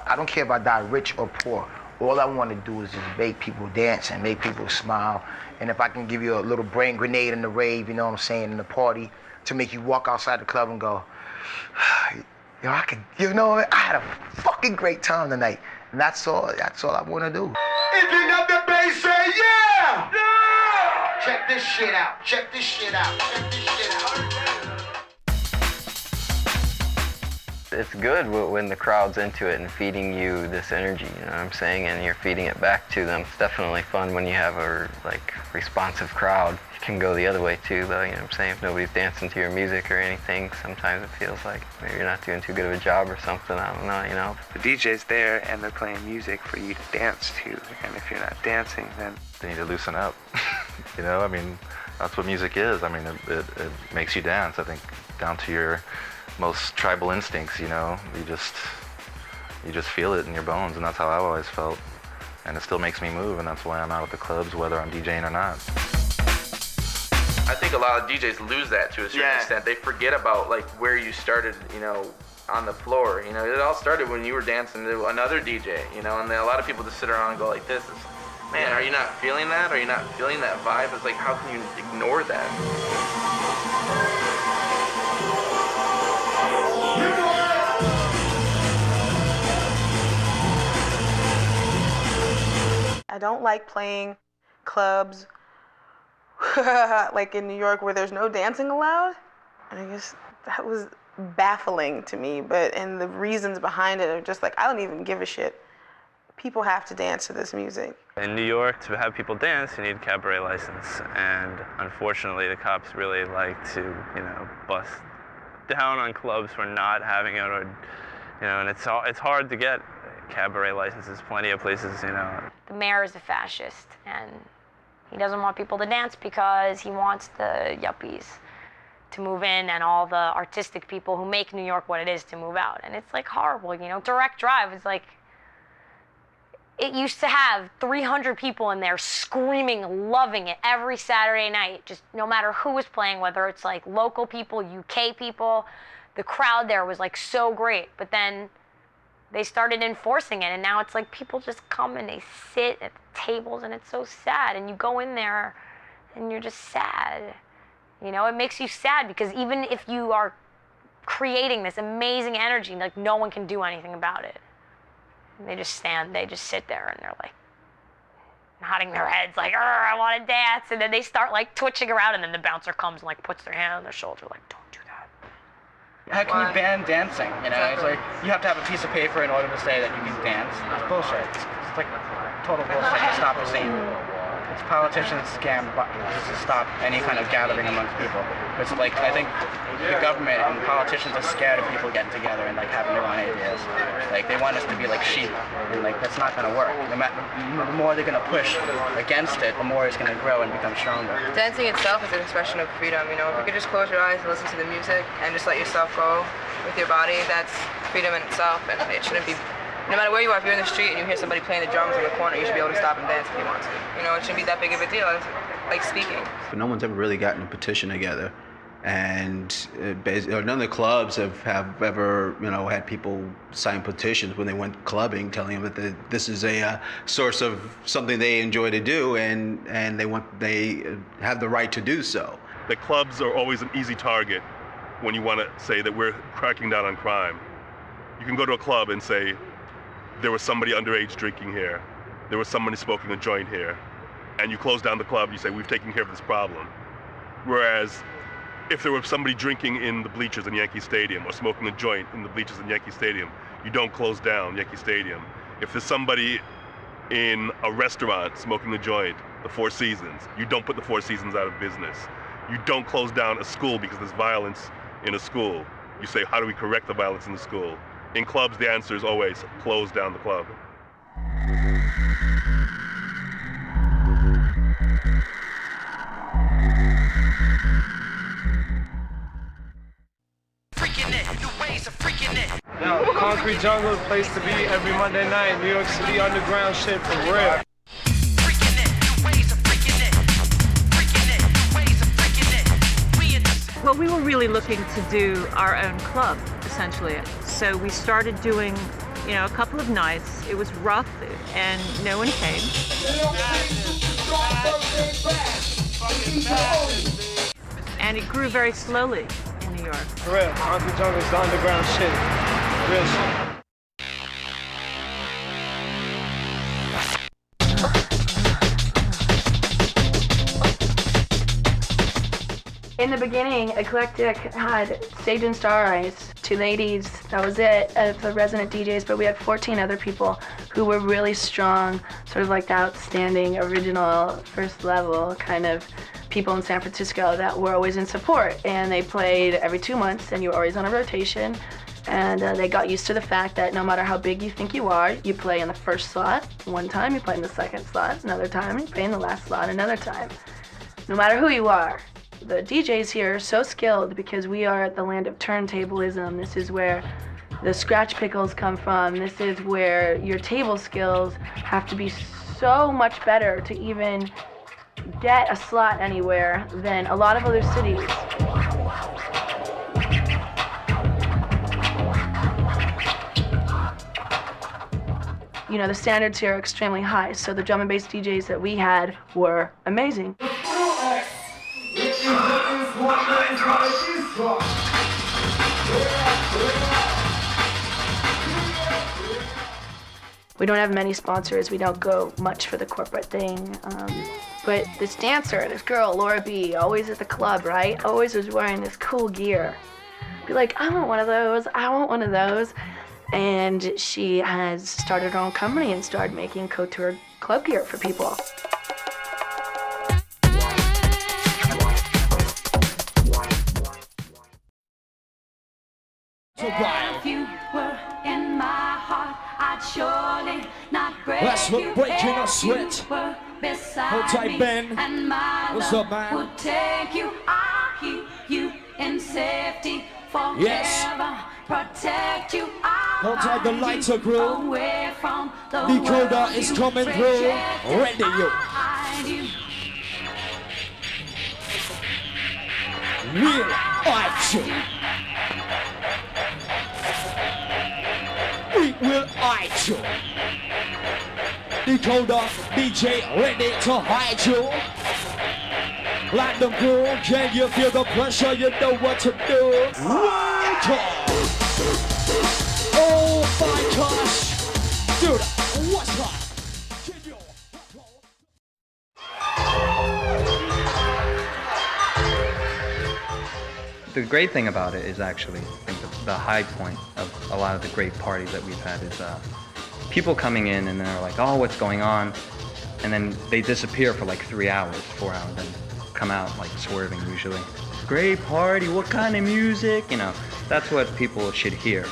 I don't care if I die rich or poor. All I want to do is just make people dance and make people smile. And if I can give you a little brain grenade in the rave, you know what I'm saying, in the party, to make you walk outside the club and go, yo, you know, I had a fucking great time tonight. And that's all I want to do.
If you know the bass, say yeah! Yeah! Check this shit out. Check this shit out. Check this shit out.
It's good when the crowd's into it and feeding you this energy, you know what I'm saying, and you're feeding it back to them. It's definitely fun when you have a responsive crowd. It can go the other way too, though, you know what I'm saying. If nobody's dancing to your music or anything, sometimes it feels like maybe you're not doing too good of a job or something, I don't know, you know.
The DJ's there and they're playing music for you to dance to, and if you're not dancing, then
they need to loosen up. You know, I mean, that's what music is. I mean, it makes you dance, I think, down to your most tribal instincts, you know. You just feel it in your bones, and that's how I've always felt. And it still makes me move, and that's why I'm out at the clubs, whether I'm DJing or not.
I think a lot of DJs lose that to a certain extent. They forget about like where you started, you know, on the floor. You know, it all started when you were dancing to another DJ, you know, and then a lot of people just sit around and go like this. Man, are you not feeling that? Are you not feeling that vibe? It's like, how can you ignore that?
I don't like playing clubs like in New York where there's no dancing allowed. And I guess that was baffling to me, and the reasons behind it are just like, I don't even give a shit. People have to dance to this music.
In New York, to have people dance, you need a cabaret license, and unfortunately the cops really like to, you know, bust down on clubs for not having it, or, you know, and it's hard to get cabaret licenses, plenty of places, you know.
The mayor is a fascist, and he doesn't want people to dance because he wants the yuppies to move in and all the artistic people who make New York what it is to move out. And it's like horrible, you know. Direct Drive is like, it used to have 300 people in there screaming, loving it every Saturday night, just no matter who was playing, whether it's like local people, UK people. The crowd there was like so great, but then they started enforcing it, and now it's like people just come and they sit at the tables, and it's so sad. And you go in there and you're just sad. You know, it makes you sad because even if you are creating this amazing energy, like no one can do anything about it. They just sit there and they're like nodding their heads like, I want to dance. And then they start like twitching around, and then the bouncer comes and like puts their hand on their shoulder like, don't do that.
How can you ban dancing? You know, it's like you have to have a piece of paper in order to say that you can dance. It's bullshit. It's like total bullshit to stop the scene. It's politicians' scam to stop any kind of gathering amongst people. It's like, I think the government and politicians are scared of people getting together and like having their own ideas. Like they want us to be like sheep, and like that's not gonna work. The more they're gonna push against it, the more it's gonna grow and become stronger.
Dancing itself is an expression of freedom, you know. If you could just close your eyes and listen to the music and just let yourself go with your body, that's freedom in itself, and it shouldn't be. No matter where you are, if you're in the street and you hear somebody playing the drums in the corner, you should be able to stop and dance if you want to. You know, it shouldn't be that big of a deal. It's like speaking.
But no one's ever really gotten a petition together, and none of the clubs have ever, you know, had people sign petitions when they went clubbing, telling them that this is a source of something they enjoy to do, and they have the right to do so.
The clubs are always an easy target when you want to say that we're cracking down on crime. You can go to a club and say, there was somebody underage drinking here. there was somebody smoking a joint here, and you close down the club, you say, we've taken care of this problem. Whereas if there was somebody drinking in the bleachers in Yankee Stadium or smoking a joint in the bleachers in Yankee Stadium, you don't close down Yankee Stadium. If there's somebody in a restaurant smoking a joint, the Four Seasons, you don't put the Four Seasons out of business. You don't close down a school because there's violence in a school. You say, how do we correct the violence in the school? In clubs, the answer is always close down the club.
Yo, Concrete Jungle, place to be every Monday night. New York City underground shit for real.
Well, we were really looking to do our own club, essentially. So we started doing, a couple of nights. It was rough and no one came. And it grew very slowly in New York.
For real, Concrete Jungle is the underground shit. Real shit.
In the beginning, Eclectic had Sage and Star Eyes, 2 ladies, that was it, of the resident DJs, but we had 14 other people who were really strong, sort of like the outstanding, original, first level kind of people in San Francisco that were always in support. And they played every 2 months, and you were always on a rotation. And they got used to the fact that no matter how big you think you are, you play in the first slot one time, you play in the second slot another time, you play in the last slot another time. No matter who you are. The DJs here are so skilled because we are at the land of turntablism. This is where the scratch pickles come from. This is where your table skills have to be so much better to even get a slot anywhere than a lot of other cities. The standards here are extremely high, so the drum and bass DJs that we had were amazing. We don't have many sponsors. We don't go much for the corporate thing. But this dancer, this girl, Laura B, always at the club, right? Always was wearing this cool gear. Be like, I want one of those. I want one of those. And she has started her own company and started making couture club gear for people.
If you were in my heart, I'd surely not break
That's what breaking a sweat.
Hold
tight, Ben. What's up, man?
Would take you, I'll keep you in safety forever.
Yes.
Protect you,
Hold tight, the lights are grew.
away from the
Decoder is coming through. Ready, you. We'll fight you. We will hide you. Decoder, DJ, ready to hide you. Like the groove, can you feel the pressure? You know what to do. Welcome. Oh my gosh. Dude, what's up?
The great thing about it is actually, I think the high point of a lot of the great parties that we've had is people coming in and they're like, oh, what's going on? And then they disappear for like 3 hours, 4 hours, and come out like swerving usually. Great party, what kind of music? That's what people should hear.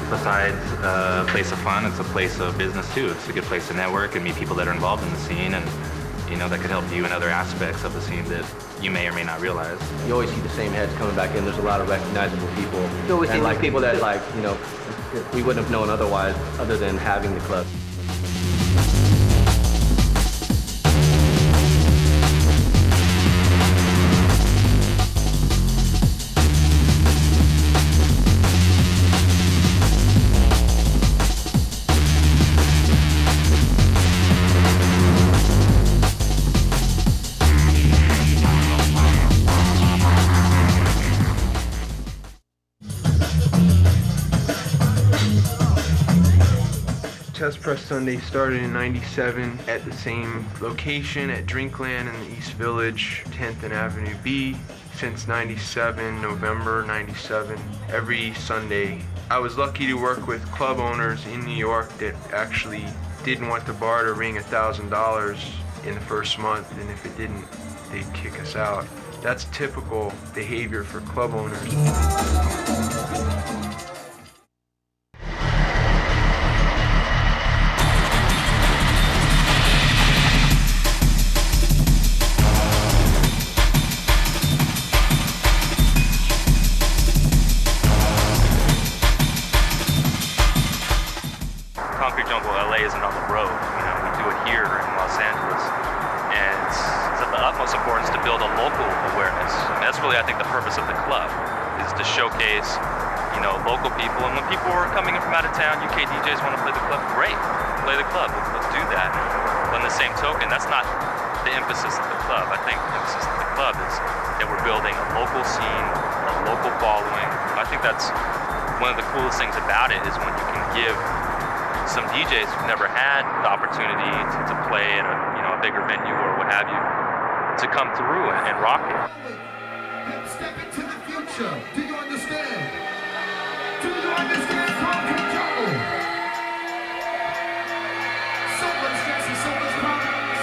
Besides a place of fun, it's a place of business too. It's a good place to network and meet people that are involved in the scene, and that could help you in other aspects of the scene that you may or may not realize.
You always see the same heads coming back in. There's a lot of recognizable people, and like people that we wouldn't have known otherwise, other than having the club.
First Sunday started in '97 at the same location at Drinkland in the East Village, 10th and Avenue B. Since '97, November '97, every Sunday. I was lucky to work with club owners in New York that actually didn't want the bar to ring $1,000 in the first month, and if it didn't, they'd kick us out. That's typical behavior for club owners.
LA isn't on the road. You know, we do it here in Los Angeles, and it's of the utmost importance to build a local awareness. And that's really, I think, the purpose of the club, is to showcase, you know, local people. And when people are coming in from out of town, UK DJs want to play the club, great, play the club. Let's do that. But on the same token, that's not the emphasis of the club. I think the emphasis of the club is that we're building a local scene, a local following. I think that's one of the coolest things about it, is when you can give some DJs who've never had the opportunity to play at a bigger venue or what have you, to come through and rock it.
Step into the future. Do you understand? Do you understand crowd control? So much stress and so much problems.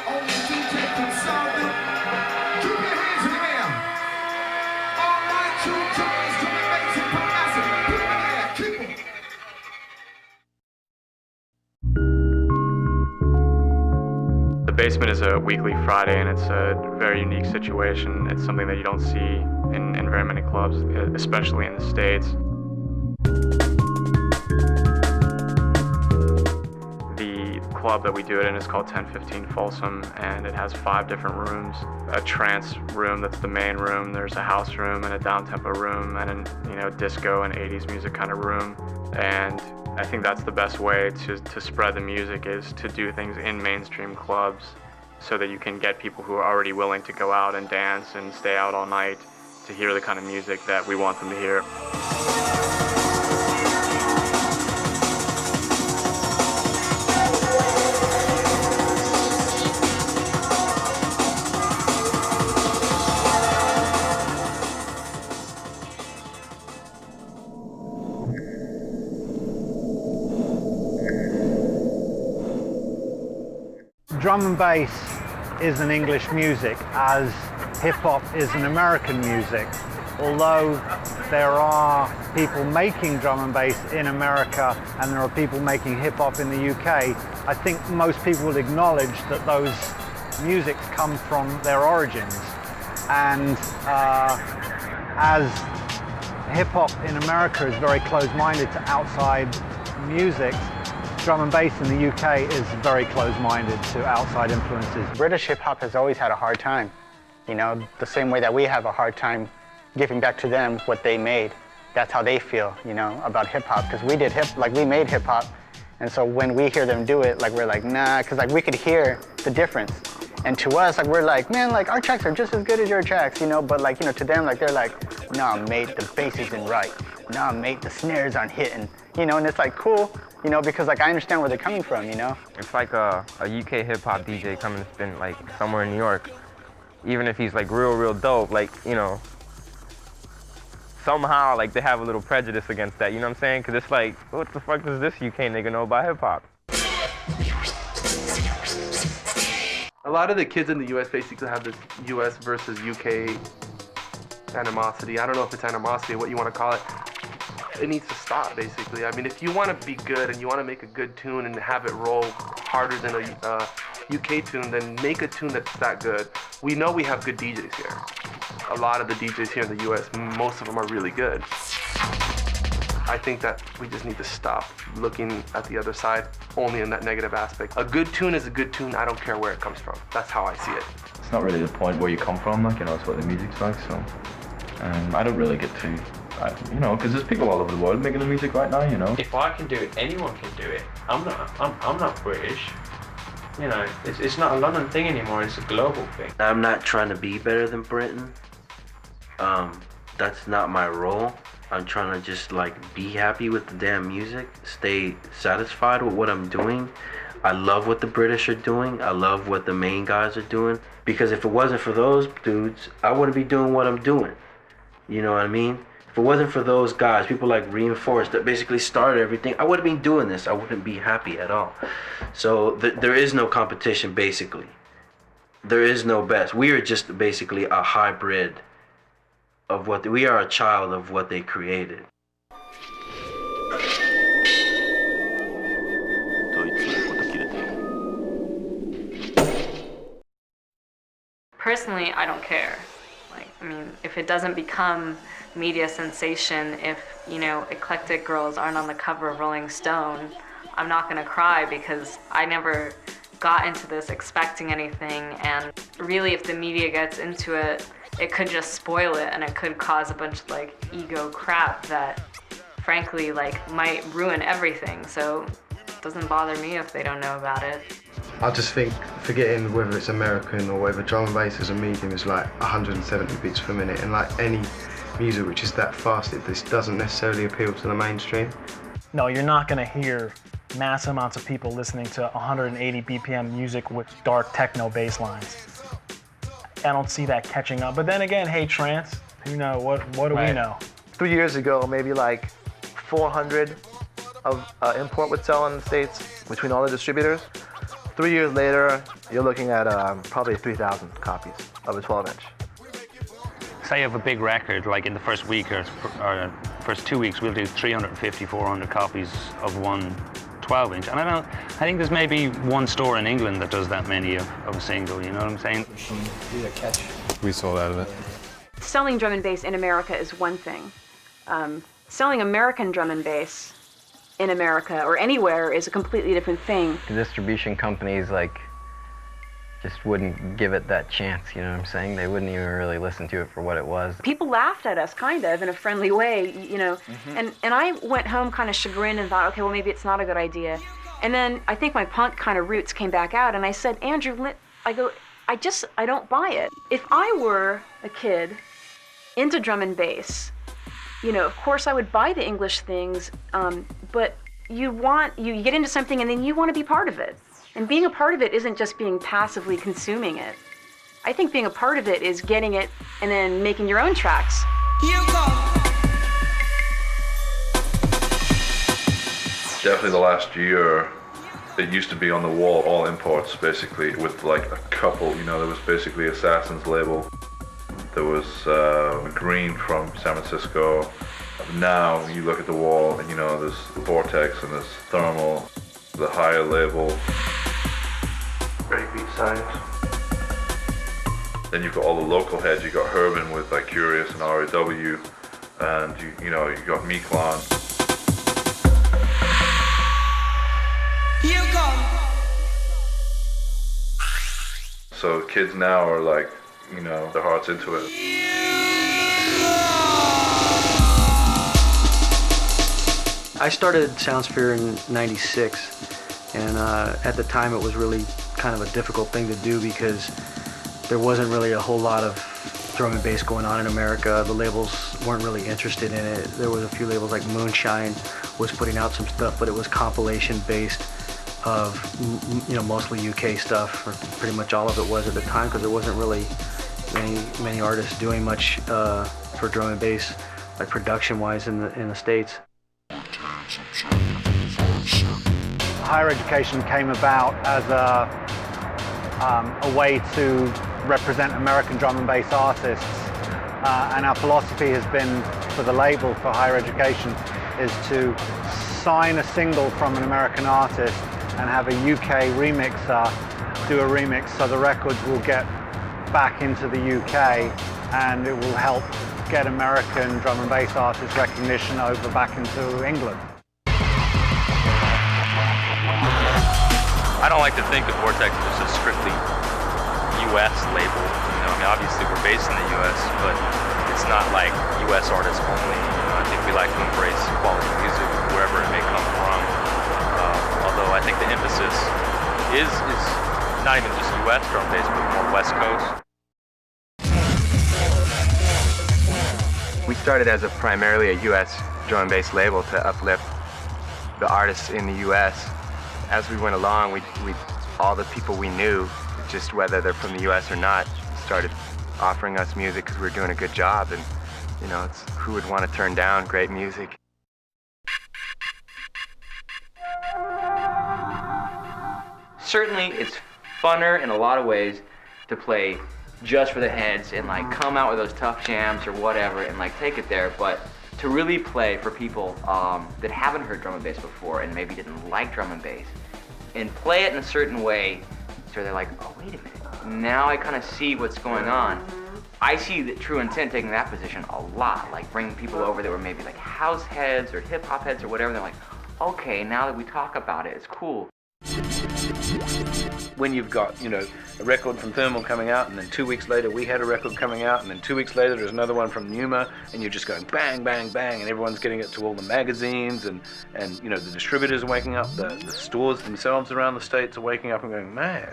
Only DJ can solve it. Keep your hands in the air. All right, true giants, drum and bass and pop acid. Keep them in the air. Keep them.
The basement is a weekly Friday, and it's a very unique situation. It's something that you don't see in very many clubs, especially in the States. The club that we do it in is called 1015 Folsom, and it has 5 different rooms. A trance room that's the main room, there's a house room and a down-tempo room, and a disco and 80s music kind of room. And I think that's the best way to spread the music, is to do things in mainstream clubs so that you can get people who are already willing to go out and dance and stay out all night to hear the kind of music that we want them to hear.
Drum and bass is an English music, as hip-hop is an American music. Although there are people making drum and bass in America and there are people making hip-hop in the UK, I think most people will acknowledge that those musics come from their origins. And as hip-hop in America is very close-minded to outside music, drum and bass in the UK is very close-minded to outside influences.
British hip-hop has always had a hard time, the same way that we have a hard time giving back to them what they made. That's how they feel, about hip-hop, because we made hip-hop, and so when we hear them do it, we're like, nah, because we could hear the difference. And to us, we're like, man, our tracks are just as good as your tracks, but to them, they're like, nah, mate, the bass isn't right. Nah, mate, the snares aren't hitting, and it's cool. Because I understand where they're coming from,
It's like a UK hip-hop DJ coming to spin somewhere in New York. Even if he's real dope, somehow they have a little prejudice against that, you know what I'm saying? Because it's what the fuck does this UK nigga know about hip-hop?
A lot of the kids in the US basically have this US versus UK animosity. I don't know if it's animosity or what you want to call it. It needs to stop, basically. I mean, if you want to be good and you want to make a good tune and have it roll harder than a UK tune, then make a tune that's that good. We know we have good DJs here. A lot of the DJs here in the US, most of them are really good. I think that we just need to stop looking at the other side only in that negative aspect. A good tune is a good tune, I don't care where it comes from. That's how I see it.
It's not really the point where you come from, it's what the music's like, so I don't really get to, because there's people all over the world making the music right now,
If I can do it, anyone can do it. I'm not British. It's not a London thing anymore, it's a global thing.
I'm not trying to be better than Britain. That's not my role.
I'm trying to just like be happy with the damn music, stay satisfied with what I'm doing. I love what the British are doing. I love what the main guys are doing. Because if it wasn't for those dudes, I wouldn't be doing what I'm doing. You know what I mean? If it wasn't for those guys, people like Reinforced that basically started everything, I wouldn't be doing this. I wouldn't be happy at all. So there is no competition, basically. There is no best. We are just basically a hybrid of what we are, a child of what they created.
Personally, I don't care. Like, I mean, if it doesn't become media sensation, if, you know, eclectic girls aren't on the cover of Rolling Stone, I'm not gonna cry because I never got into this expecting anything, and really if the media gets into it, it could just spoil it and it could cause a bunch of like ego crap that frankly like might ruin everything. So it doesn't bother me if they don't know about it.
I just think forgetting whether it's American or whether drum and bass as a medium is like 170 beats per minute, and like any music which is that fast, this doesn't necessarily appeal to the mainstream.
No, you're not gonna hear mass amounts of people listening to 180 BPM music with dark techno bass lines. I don't see that catching up. But then again, hey, trance, you know, what do we know?
3 years ago, maybe like 400 of import would sell in the States between all the distributors. 3 years later, you're looking at probably 3,000 copies of a 12-inch.
Say you have a big record, like in the first week or first 2 weeks, we'll do 350, 400 copies of one 12-inch. And I think there's maybe one store in England that does that many of a single, you know what I'm saying?
We sold out of it.
Selling drum and bass in America is one thing. Selling American drum and bass in America or anywhere is a completely different thing.
The distribution companies just wouldn't give it that chance, you know what I'm saying? They wouldn't even really listen to it for what it was.
People laughed at us, kind of, in a friendly way, you know. And I went home kind of chagrined and thought, okay, well, maybe it's not a good idea. And then I think my punk kind of roots came back out, and I said, Andrew, I don't buy it. If I were a kid into drum and bass, you know, of course I would buy the English things, but you get into something and then you want to be part of it. And being a part of it isn't just being passively consuming it. I think being a part of it is getting it and then making your own tracks.
Definitely the last year, it used to be on the wall, all imports basically, with like a couple, you know, there was basically Assassin's label. There was Green from San Francisco. Now you look at the wall and, you know, there's Vortex and there's Thermal, the higher label. Breakbeat Science. Then you've got all the local heads. You got Herman with like Curious and RAW, and you know you got Meeklan. So kids now are like, you know, their heart's into it.
I started Soundsphere in '96, and at the time it was really kind of a difficult thing to do because there wasn't really a whole lot of drum and bass going on in America. The labels weren't really interested in it. There was a few labels like Moonshine was putting out some stuff, but it was compilation based of, you know, mostly UK stuff, or pretty much all of it was at the time, because there wasn't really many artists doing much for drum and bass, like production-wise in the States.
Higher education came about as a way to represent American drum and bass artists, and our philosophy has been, for the label for higher education, is to sign a single from an American artist and have a UK remixer do a remix, so the records will get back into the UK and it will help get American drum and bass artists recognition over back into England.
I don't like to think of Vortex as a strictly US label. You know, I mean, obviously we're based in the US, but it's not like US artists only. You know, I think we like to embrace quality music wherever it may come from. Although I think the emphasis is not even just US drum bass, but more West Coast.
We started as primarily a U.S. drum and bass label to uplift the artists in the U.S. As we went along, we all the people we knew, just whether they're from the U.S. or not, started offering us music because we were doing a good job, and you know, it's who would want to turn down great music.
Certainly, it's funner in a lot of ways to play just for the heads and like come out with those tough jams or whatever and like take it there, but to really play for people that haven't heard drum and bass before and maybe didn't like drum and bass and play it in a certain way so they're like, oh, wait a minute, now I kind of see what's going on. I see the True Intent taking that position a lot, like bringing people over that were maybe like house heads or hip hop heads or whatever, and they're like, okay, now that we talk about it, it's cool.
When you've got, you know, a record from Thermal coming out, and then 2 weeks later we had a record coming out, and then 2 weeks later there's another one from Numa, and you're just going bang, bang, bang, and everyone's getting it to all the magazines, and you know, the distributors are waking up, the stores themselves around the states are waking up and going, man.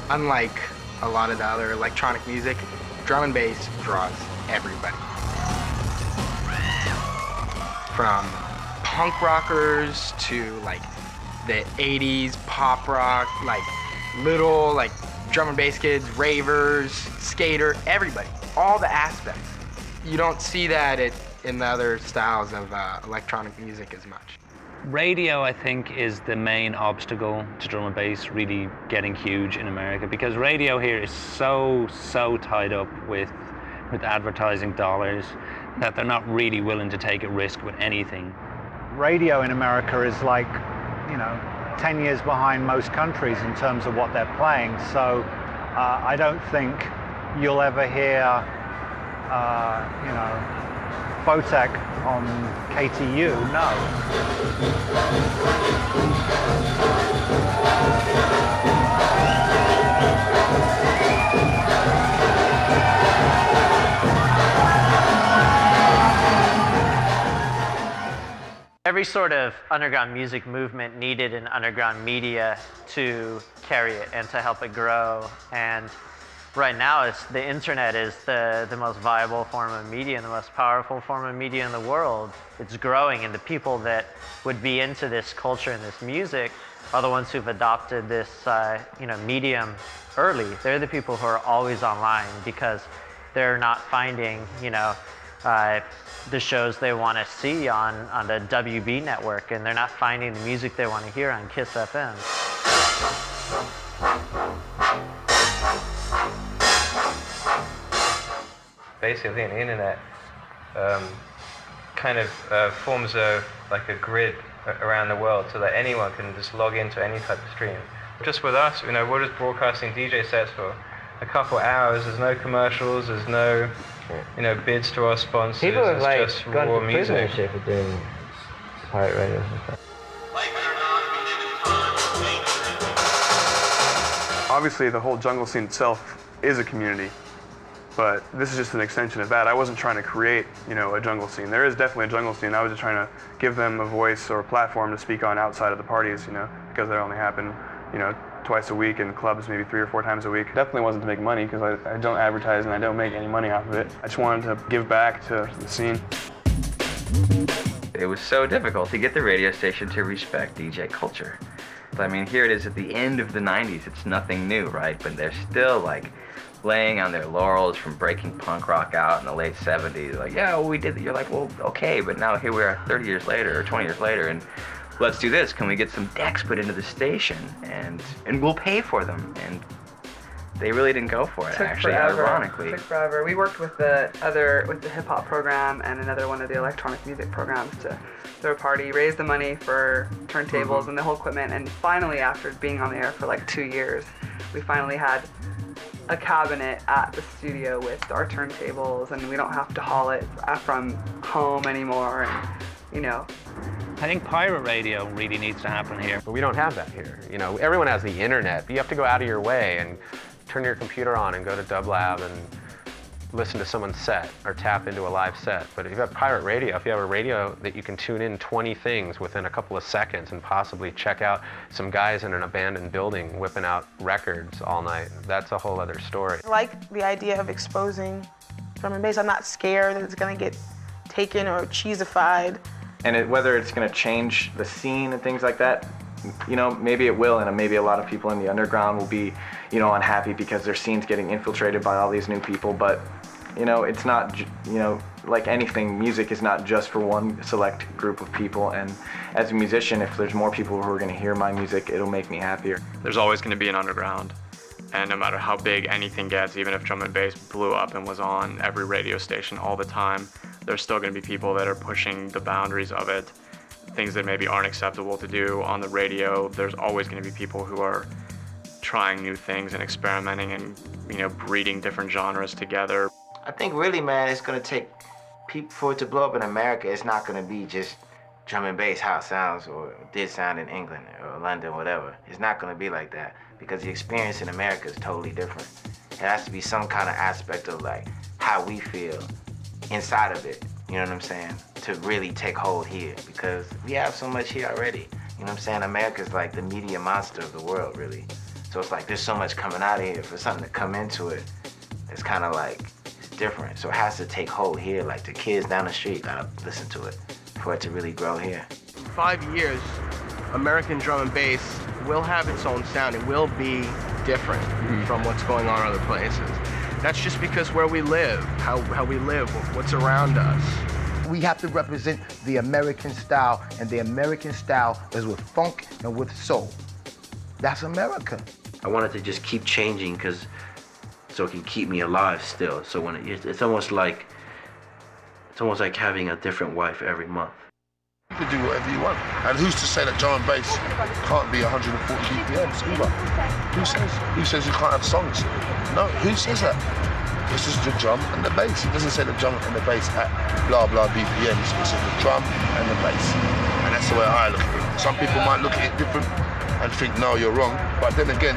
Unlike a lot of the other electronic music, drum and bass draws everybody. From punk rockers to like the 80s pop rock, like little like drum and bass kids, ravers, skater, everybody, all the aspects. You don't see that in the other styles of electronic music as much.
Radio, I think, is the main obstacle to drum and bass really getting huge in America, because radio here is so tied up with advertising dollars that they're not really willing to take a risk with anything.
Radio in America is like, you know, 10 years behind most countries in terms of what they're playing. So I don't think you'll ever hear, you know, Photech on KTU, no.
Every sort of underground music movement needed an underground media to carry it and to help it grow. And right now, the internet is the most viable form of media and the most powerful form of media in the world. It's growing, and the people that would be into this culture and this music are the ones who've adopted this you know, medium early. They're the people who are always online because they're not finding, you know, the shows they want to see on the WB network, and they're not finding the music they want to hear on KISS FM.
Basically, the internet kind of forms a grid around the world so that anyone can just log into any type of stream. Just with us, you know, we're just broadcasting DJ sets for a couple hours. There's no commercials. There's no, you know, bids to our sponsors.
People have
it's just
gone
raw
to
music.
prison and shit for doing pirate radio and stuff.
Obviously, the whole jungle scene itself is a community, but this is just an extension of that. I wasn't trying to create, you know, a jungle scene. There is definitely a jungle scene. I was just trying to give them a voice or a platform to speak on outside of the parties, you know, because they only happen, you know, twice a week, and clubs maybe 3 or 4 times a week. Definitely wasn't to make money, because I don't advertise and I don't make any money off of it. I just wanted to give back to the scene.
It was so difficult to get the radio station to respect DJ culture. I mean, here it is at the end of the 90s. It's nothing new, right? But they're still like laying on their laurels from breaking punk rock out in the late 70s. Like, yeah, well, we did it. You're like, well, okay, but now here we are 30 years later or 20 years later, and let's do this. Can we get some decks put into the station, and we'll pay for them? And they really didn't go for it, actually, ironically.
It took forever. We worked with the hip hop program and another one of the electronic music programs to throw a party, raise the money for turntables and the whole equipment, and finally, after being on the air for like 2 years, we finally had a cabinet at the studio with our turntables, and we don't have to haul it from home anymore, and you know.
I think pirate radio really needs to happen here.
But we don't have that here. You know, everyone has the internet, but you have to go out of your way and turn your computer on and go to Dublab and
listen to someone's set or tap into a live set. But if you have pirate radio, if you have a radio that you can tune in 20 things within a couple of seconds and possibly check out some guys in an abandoned building whipping out records all night, that's a whole other story.
I like the idea of exposing drum and bass. I'm not scared that it's gonna get taken or cheesified.
And whether it's gonna change the scene and things like that, you know, maybe it will, and maybe a lot of people in the underground will be, you know, unhappy because their scene's getting infiltrated by all these new people. But, you know, it's not, you know, like anything, music is not just for one select group of people. And as a musician, if there's more people who are going to hear my music, it'll make me happier.
There's always going to be an underground. And no matter how big anything gets, even if drum and bass blew up and was on every radio station all the time, there's still going to be people that are pushing the boundaries of it. Things that maybe aren't acceptable to do on the radio. There's always going to be people who are trying new things and experimenting and, you know, breeding different genres together.
I think really, man, it's gonna take people for it to blow up in America. It's not gonna be just drum and bass how it sounds or did sound in England or London, whatever. It's not gonna be like that because the experience in America is totally different. It has to be some kind of aspect of like how we feel inside of it. You know what I'm saying? To really take hold here, because we have so much here already. You know what I'm saying? America's like the media monster of the world, really. So it's like there's so much coming out of here. For something to come into it, it's kind of like, it's different. So it has to take hold here. Like the kids down the street gotta listen to it for it to really grow here.
5 years, American drum and bass will have its own sound. It will be different from what's going on in other places. That's just because where we live, how we live, what's around us.
We have to represent the American style, and the American style is with funk and with soul. That's America.
I wanted to just keep changing so it can keep me alive still. So when it's almost like having a different wife every month.
You can do whatever you want. And who's to say that drum and bass can't be 140 BPMs either? Who says you can't have songs? No, who says that? This is the drum and the bass. It doesn't say the drum and the bass at blah blah BPMs. It says the drum and the bass. And that's the way I look at it. Some people might look at it different and think, no, you're wrong. But then again,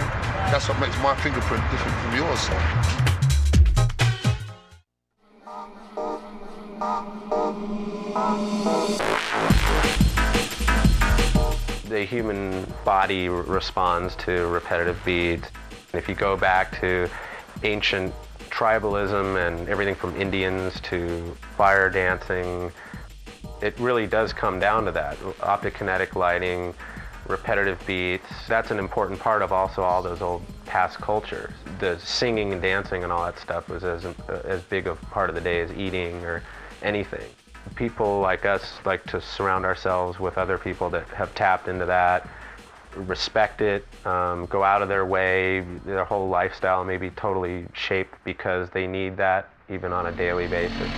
that's what makes my fingerprint different from yours.
The human body responds to repetitive beats. If you go back to ancient tribalism and everything from Indians to fire dancing, it really does come down to that. Optokinetic lighting, repetitive beats, that's an important part of also all those old past cultures. The singing and dancing and all that stuff was as big a part of the day as eating or anything. People like us like to surround ourselves with other people that have tapped into that, respect it, go out of their way. Their whole lifestyle may be totally shaped because they need that even on a daily basis.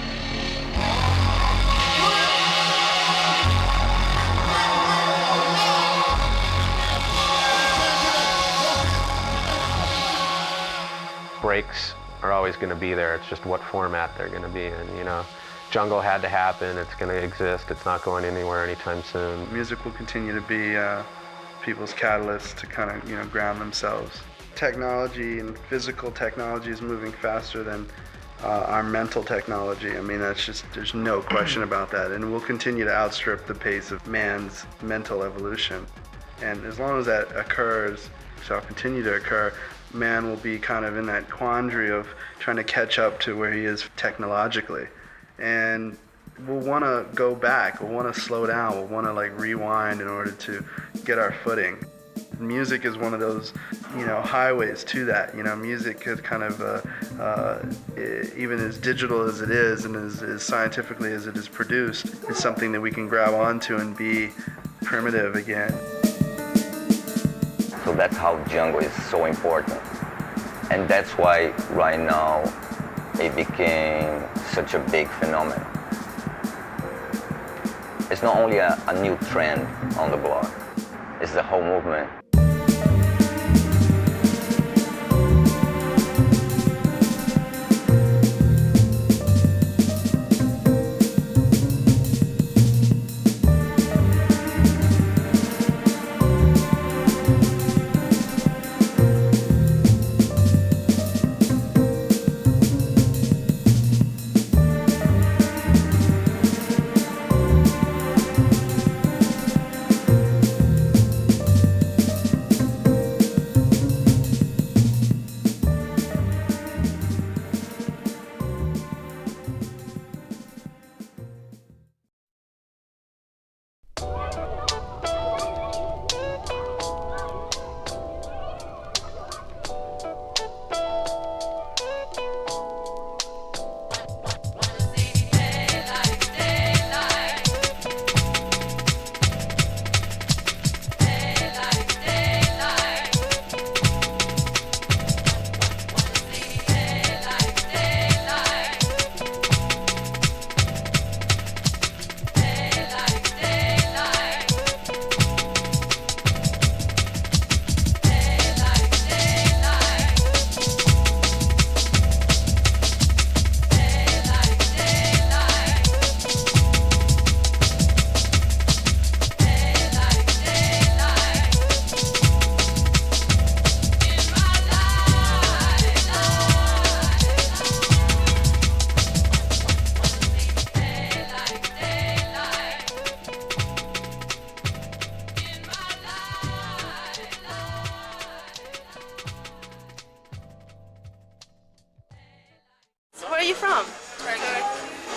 Breaks are always going to be there. It's just what format they're going to be in, you know. Jungle had to happen. It's going to exist. It's not going anywhere anytime soon.
Music will continue to be people's catalyst to kind of, you know, ground themselves. Technology and physical technology is moving faster than our mental technology. I mean, that's just, there's no question about that. And we'll continue to outstrip the pace of man's mental evolution. And as long as that occurs, shall continue to occur, man will be kind of in that quandary of trying to catch up to where he is technologically. And we'll want to go back, we'll want to slow down, we'll want to like rewind in order to get our footing. Music is one of those, you know, highways to that. You know, music is kind of, even as digital as it is and as scientifically as it is produced, is something that we can grab onto and be primitive again.
So that's how jungle is so important. And that's why right now it became such a big phenomenon. It's not only a new trend on the block, it's the whole movement.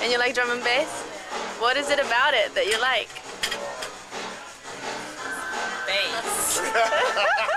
And you like drum and bass? What is it about it that you like? Bass.